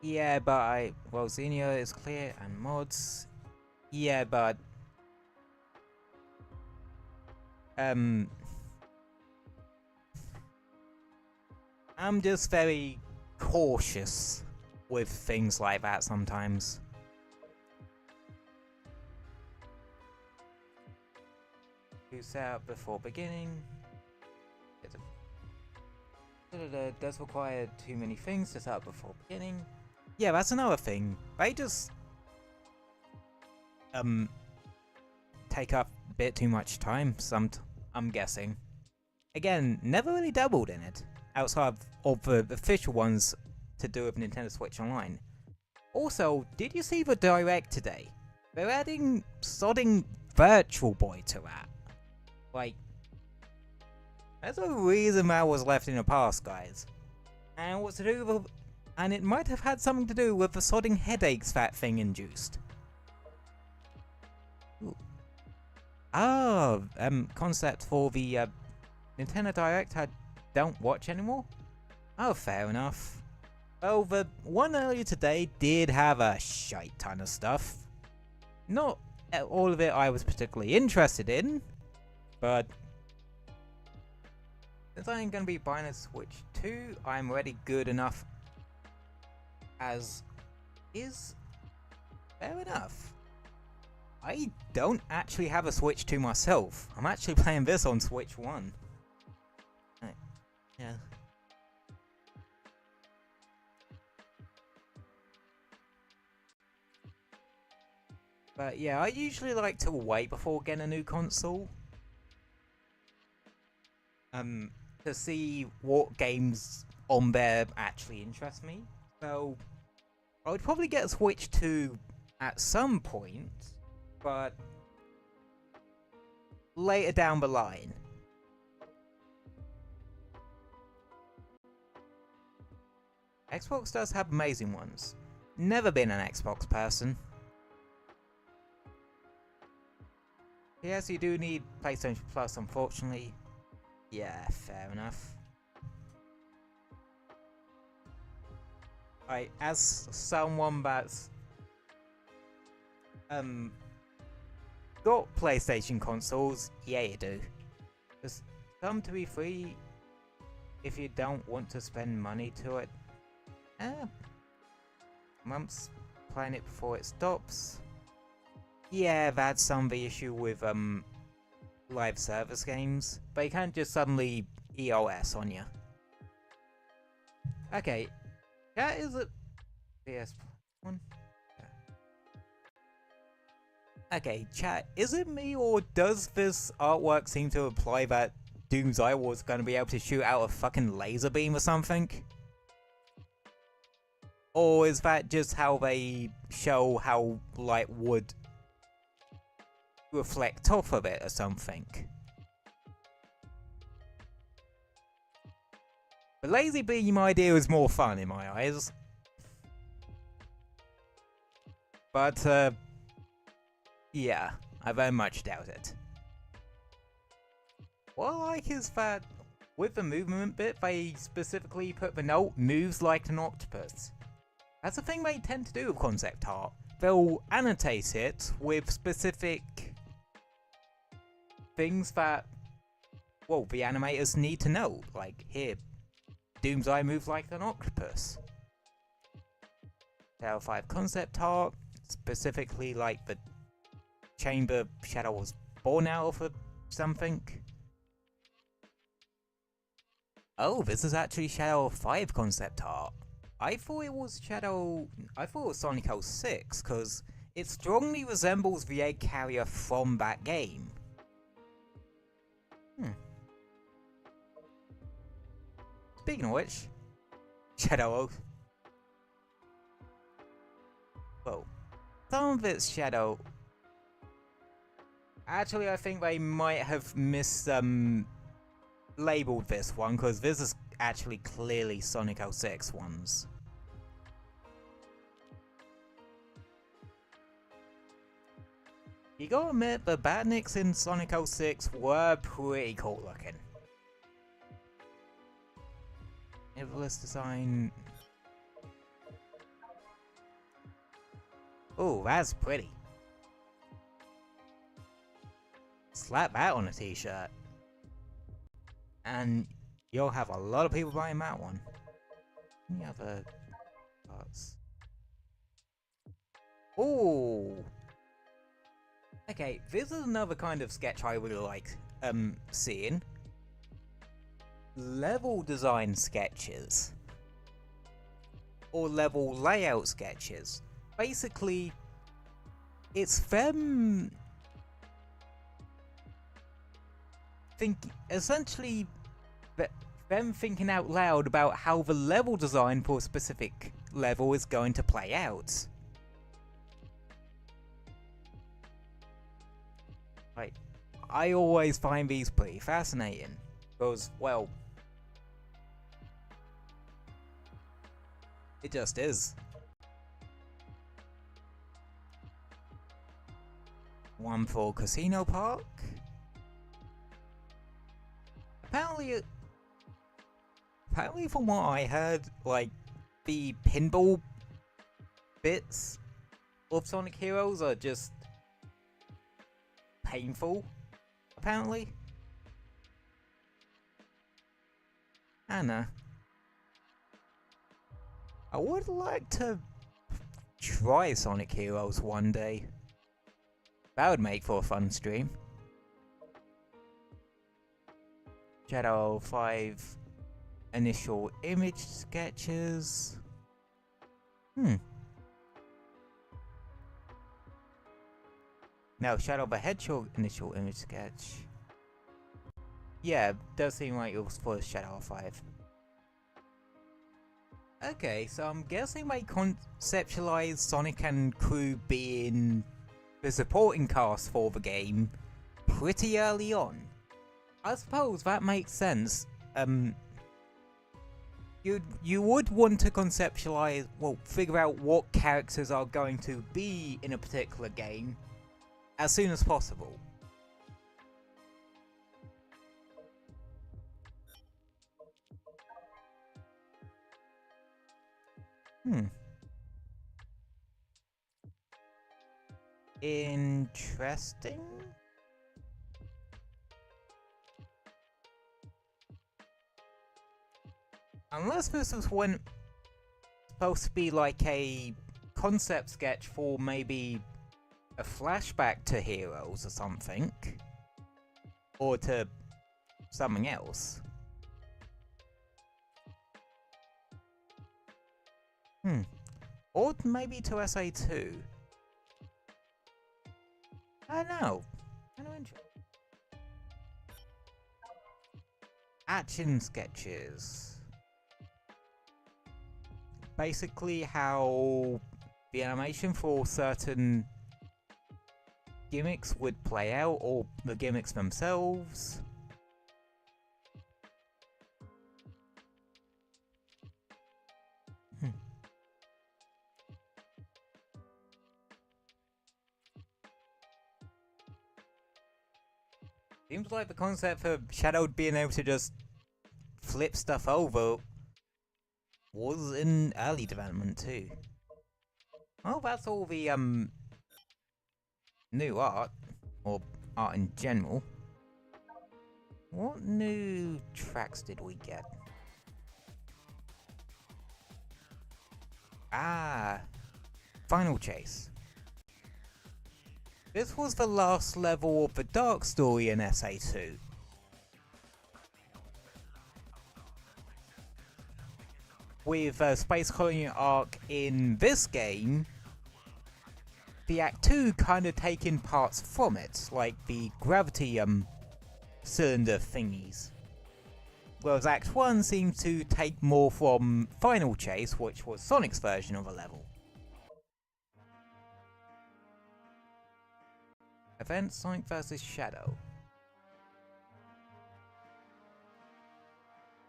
Yeah, but well, Xenia is clear and mods. Yeah, but I'm just very cautious with things like that sometimes. To set up before beginning. Does require too many things to set up before beginning. Yeah, that's another thing. They just take up a bit too much time. I'm guessing. Again, never really dabbled in it outside of the official ones to do with Nintendo Switch Online. Also, did you see the Direct today? They're adding sodding Virtual Boy to that. Like, there's a reason that was left in the past, guys. And what's to do with, and it might have had something to do with the sodding headaches that thing induced. Ooh. Oh, concept for the Nintendo Direct I don't watch anymore? Oh, fair enough. Well, the one earlier today did have a shite ton of stuff. Not all of it I was particularly interested in, but since I ain't gonna be buying a Switch 2, I'm already good enough as is. Fair enough. I don't actually have a Switch 2 myself. I'm actually playing this on Switch 1. Right. Yeah. But yeah, I usually like to wait before getting a new console. To see what games on there actually interest me. So, I would probably get a Switch 2 at some point, but later down the line. Xbox does have amazing ones. Never been an Xbox person. Yes, you do need PlayStation Plus, unfortunately. Yeah, fair enough. As someone that's got PlayStation consoles, yeah you do. Just come to be free if you don't want to spend money to it. Months playing it before it stops. Yeah, that's some of the issue with live service games, but you can't just suddenly EOS on you. Okay, that is a PS1. Okay, chat, is it me or does this artwork seem to imply that Doom's Eye was going to be able to shoot out a fucking laser beam or something? Or is that just how they show how light would reflect off of it or something? The laser beam idea is more fun in my eyes. But, yeah, I very much doubt it. What I like is that with the movement bit, they specifically put the note moves like an octopus. That's a thing they tend to do with concept art. They'll annotate it with specific things that, well, the animators need to know. Like, here, Doom's Eye moves like an octopus. Shadow 5 concept art, specifically like the chamber Shadow was born out of or something. Oh, this is actually Shadow 5 concept art. I thought it was Sonic 06, because it strongly resembles the egg carrier from that game. Speaking of which, Shadow. Well, some of it's Shadow. Actually, I think they might have labeled this one, because this is actually clearly Sonic 06 ones. You gotta admit, the badniks in Sonic 06 were pretty cool looking. Nicholas design. Oh, that's pretty. Slap that on a t-shirt. And you'll have a lot of people buying that one. Any other parts? Ooh. Okay, this is another kind of sketch I really like seeing. Level design sketches. Or level layout sketches. Basically, it's them essentially them thinking out loud about how the level design for a specific level is going to play out. Like, I always find these pretty fascinating, because, well, it just is. One for Casino Park. Apparently from what I heard, like, the pinball bits of Sonic Heroes are just painful, apparently. Anna, I would like to try Sonic Heroes one day. That would make for a fun stream. Shadow 5 initial image sketches. Now, Shadow the Hedgehog initial image sketch. Yeah, does seem like it was for Shadow 5. Okay, so I'm guessing they conceptualized Sonic and crew being the supporting cast for the game pretty early on. I suppose that makes sense. you would want to conceptualize, well, figure out what characters are going to be in a particular game as soon as possible. Interesting. Unless this was one supposed to be like a concept sketch for maybe a flashback to Heroes or something. Or to something else. Or maybe to SA2. I don't know. Kind of interesting. Action sketches. Basically how the animation for certain gimmicks would play out, or the gimmicks themselves. Seems like the concept for Shadow being able to just flip stuff over was in early development too. Oh, that's all the new art, or art in general. What new tracks did we get? Ah, Final Chase. This was the last level of the Dark Story in SA2. With Space Colony arc in this game, the Act 2 kind of taking parts from it, like the gravity cylinder thingies. Whereas Act 1 seems to take more from Final Chase, which was Sonic's version of a level. Event Sonic vs. Shadow.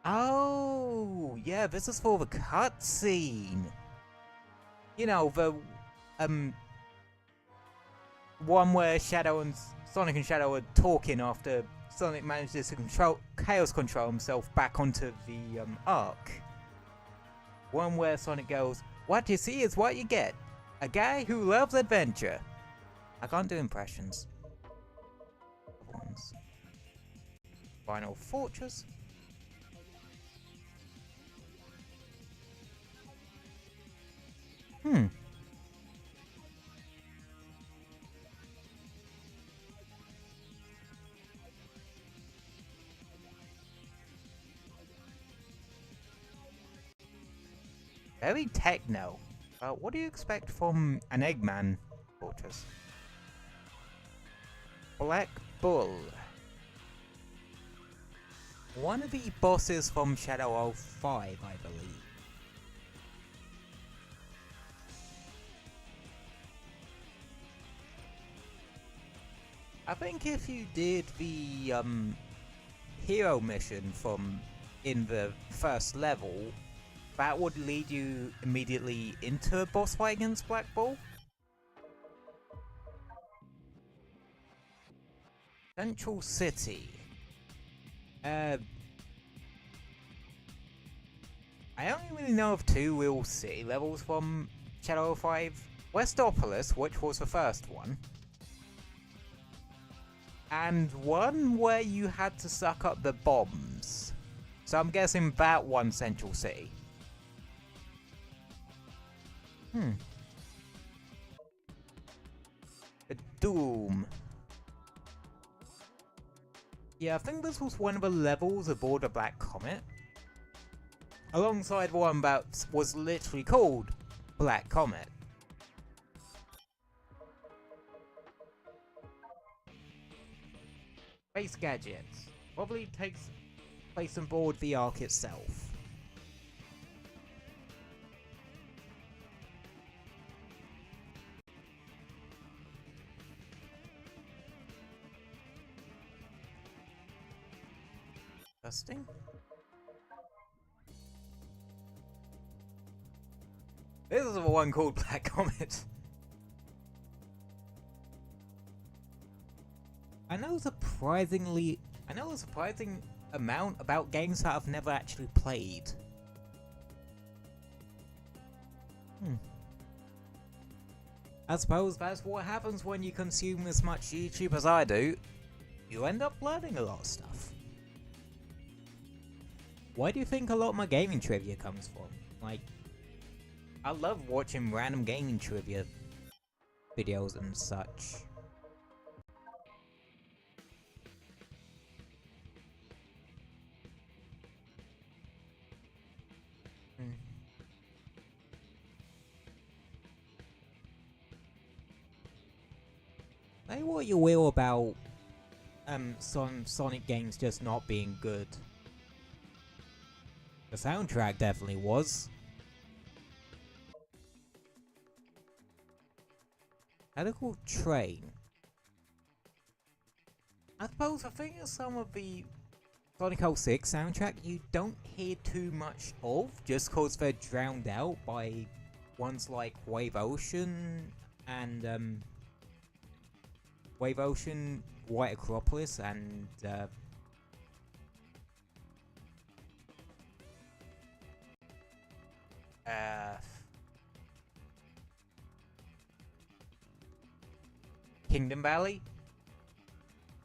Oh, yeah, this is for the cutscene. You know, the one where Shadow and Sonic and Shadow are talking after Sonic manages to chaos control himself back onto the Ark. One where Sonic goes, "What you see is what you get. A guy who loves adventure." I can't do impressions. Ones. Final Fortress. Very techno. What do you expect from an Eggman Fortress? Black Bull. One of the bosses from Shadow 05, I believe. I think if you did the hero mission from in the first level, that would lead you immediately into a boss fight against Black Bull. Central City. I only really know of two real city levels from Shadow 05. Westopolis, which was the first one. And one where you had to suck up the bombs. So I'm guessing that one Central City. The Doom. Yeah, I think this was one of the levels aboard a Black Comet. Alongside one that was literally called Black Comet. Space Gadgets. Probably takes place on board the Ark itself. Interesting. This is the one called Black Comet. I know a surprising amount about games that I've never actually played. I suppose that's what happens when you consume as much YouTube as I do. You end up learning a lot of stuff. Why do you think a lot of my gaming trivia comes from? Like, I love watching random gaming trivia videos and such. Say what you will about some Sonic games just not being good. The soundtrack definitely was. Medical Train. I suppose I think some of the Sonic 06 soundtrack you don't hear too much of just cause they're drowned out by ones like Wave Ocean and Wave Ocean, White Acropolis, and Kingdom Valley.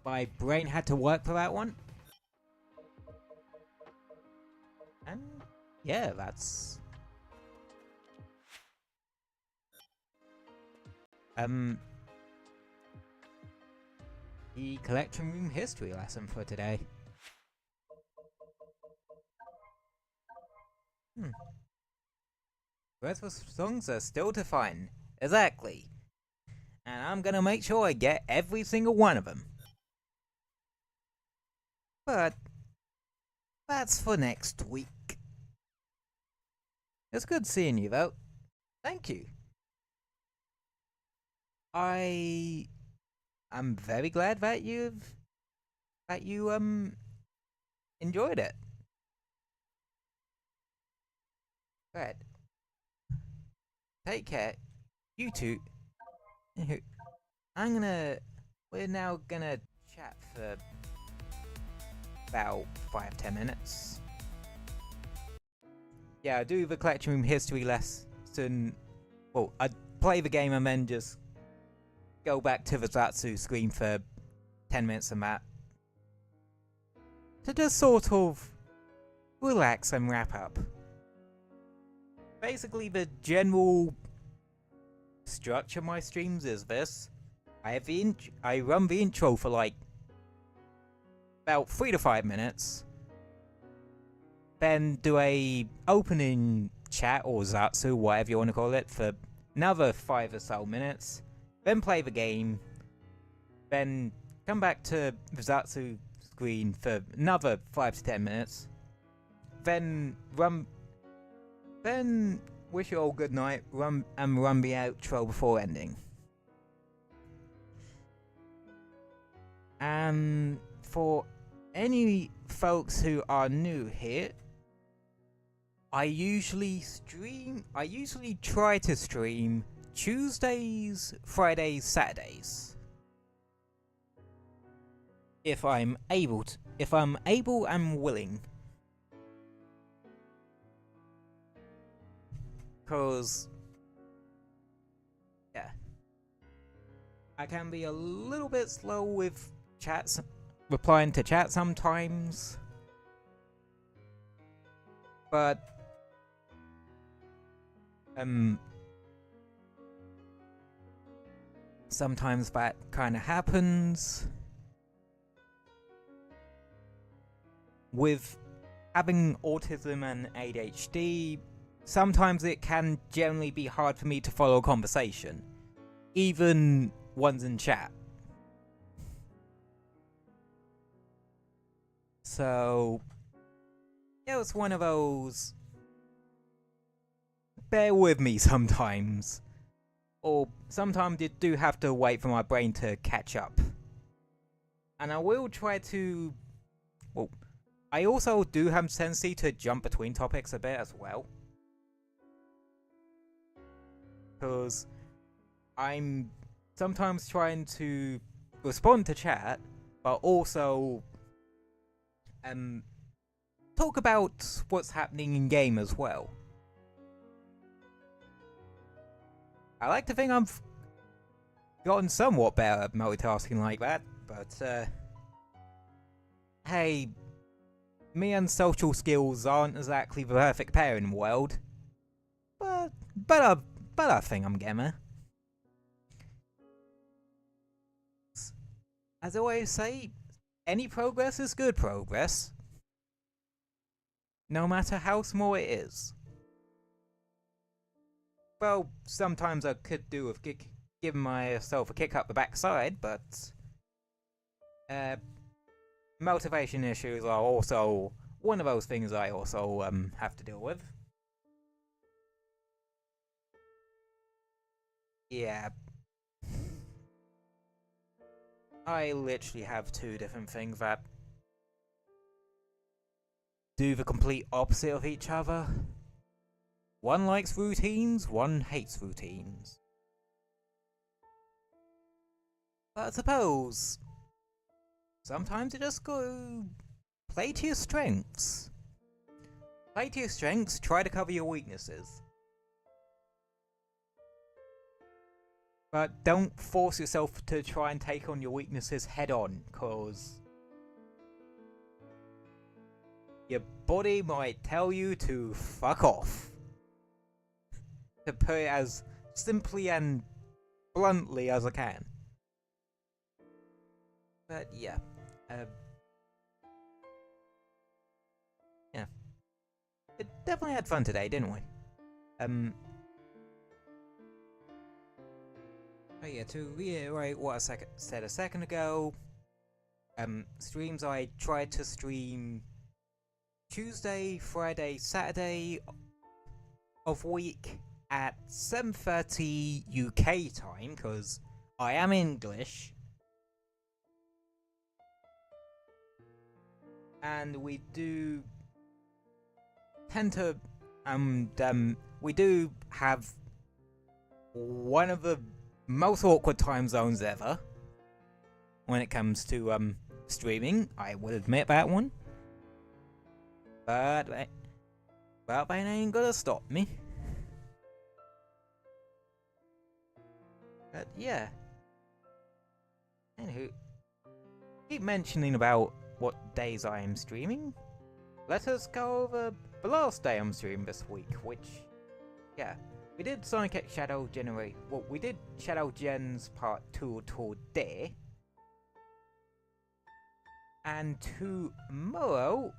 My brain had to work for that one. And yeah, that's the collection room history lesson for today. The rest of the songs are still to find. Exactly. And I'm gonna make sure I get every single one of them. But that's for next week. It's good seeing you though. Thank you. I'm very glad that you enjoyed it. Good. Take care. You too. We're now gonna chat for about 5-10 minutes. Yeah, I do the collection room history lesson. Well, I play the game and then just go back to the Zatsu screen for 10 minutes and that. To just sort of relax and wrap up. Basically, the general structure of my streams is this. I run the intro for like about 3 to 5 minutes. Then do a opening chat or Zatsu, whatever you want to call it, for another 5 or so minutes. Then play the game. Then come back to the Zatsu screen for another 5 to 10 minutes. Then wish you all good night. Run the outro before ending. And for any folks who are new here, I usually try to stream Tuesdays, Fridays, Saturdays. If I'm able and willing. Cause yeah, I can be a little bit slow with chats, replying to chat sometimes, but sometimes that kind of happens. With having autism and ADHD, sometimes it can generally be hard for me to follow a conversation, even ones in chat. So, yeah, it's one of those. Bear with me sometimes. Or sometimes you do have to wait for my brain to catch up. And I will try to. Well, I also do have a tendency to jump between topics a bit as well. because I'm sometimes trying to respond to chat, but also talk about what's happening in game as well. I like to think I've gotten somewhat better at multitasking like that, but hey, me and social skills aren't exactly the perfect pair in the world, but I think I'm getting there. As I always say, any progress is good progress, no matter how small it is. Well, sometimes I could do with giving myself a kick up the backside, but motivation issues are also one of those things I also have to deal with. Yeah. I literally have two different things that do the complete opposite of each other. One likes routines, one hates routines. But I suppose sometimes you just go play to your strengths. Play to your strengths, try to cover your weaknesses. But don't force yourself to try and take on your weaknesses head on, cause your body might tell you to fuck off. To put it as simply and bluntly as I can. But yeah, yeah, it definitely had fun today, didn't we? Oh yeah, to reiterate what I said a second ago, streams I tried to stream Tuesday, Friday, Saturday of week at 7:30 UK time, because I am English. And we do tend to, we do have one of the most awkward time zones ever when it comes to streaming. I will admit that one, but that ain't gonna stop me. But yeah, anywho, keep mentioning about what days I am streaming. Let us go over the last day I'm streaming this week, which, yeah, we did Sonic X Shadow Generate. Well, we did Shadow Gens Part 2 today. And tomorrow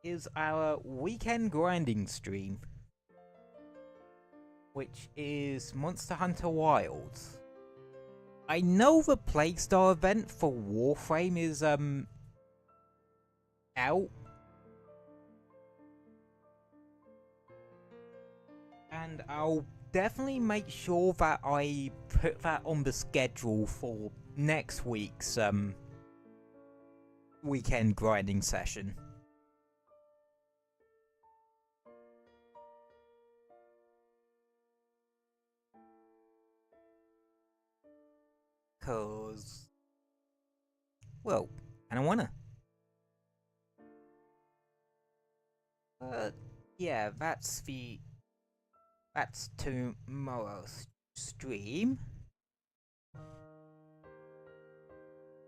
is our weekend grinding stream, which is Monster Hunter Wilds. I know the Playstar event for Warframe is out. And I'll definitely make sure that I put that on the schedule for next week's weekend grinding session. Cause, well, I don't wanna. Yeah, that's tomorrow's stream.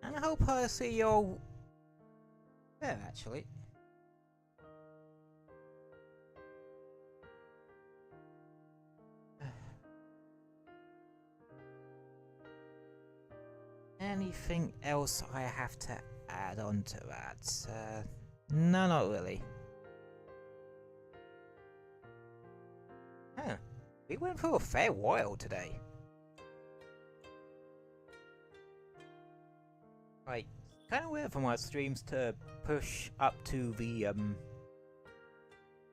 And I hope I see you all there, actually. Anything else I have to add on to that? No, not really. Huh. We went for a fair while today. Like, kind of weird for my streams to push up to the,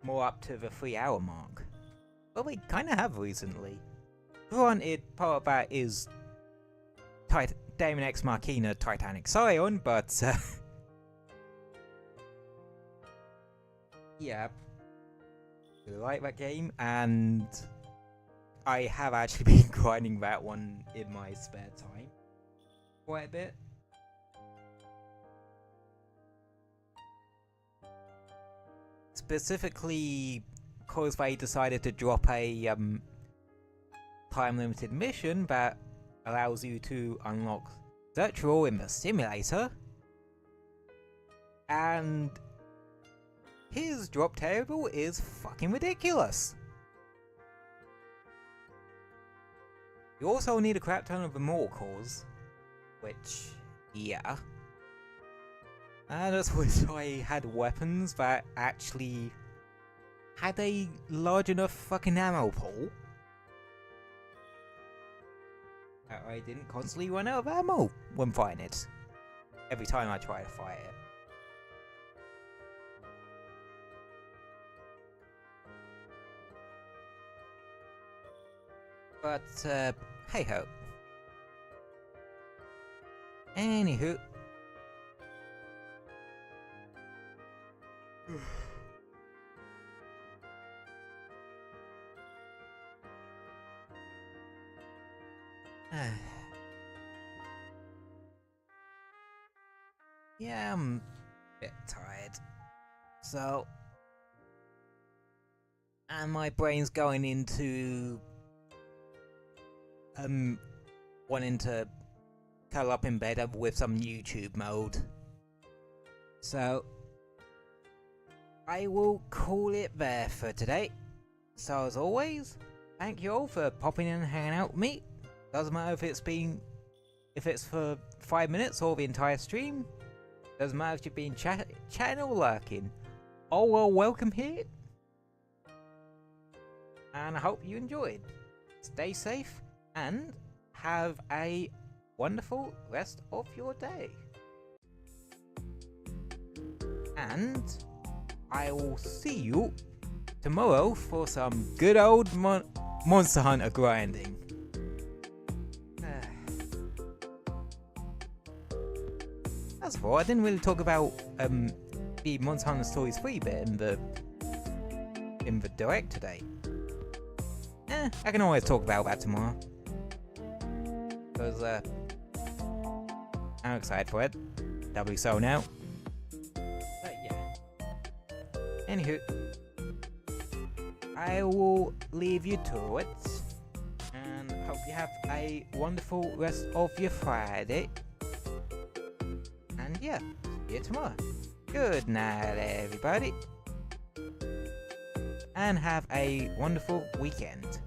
more up to the 3-hour mark. Well, we kind of have recently. Granted, part of that is Daemon X Machina Titanic Scion, but, yeah. I like that game, and I have actually been grinding that one in my spare time quite a bit. Specifically because they decided to drop a time limited mission that allows you to unlock search all in the simulator, and his drop table is fucking ridiculous. You also need a crap ton of immortal cores, which, yeah. And that's which I had weapons that actually had a large enough fucking ammo pool that I didn't constantly run out of ammo when fighting it. Every time I try to fight it. But, hey ho. Anywho. Yeah, I'm a bit tired. So, and my brain's going into wanting to curl up in bed with some YouTube mode. So I will call it there for today. So as always, thank you all for popping in and hanging out with me. Doesn't matter if it's for 5 minutes or the entire stream. Doesn't matter if you've been chatting or lurking. All well welcome here. And I hope you enjoyed. Stay safe and have a wonderful rest of your day. And I will see you tomorrow for some good old Monster Hunter grinding. That's all. I didn't really talk about the Monster Hunter Stories 3 bit in the direct today. I can always talk about that tomorrow. Because I'm excited for it. Doubly so now. But yeah. Anywho, I will leave you to it. And hope you have a wonderful rest of your Friday. And yeah, see you tomorrow. Good night, everybody. And have a wonderful weekend.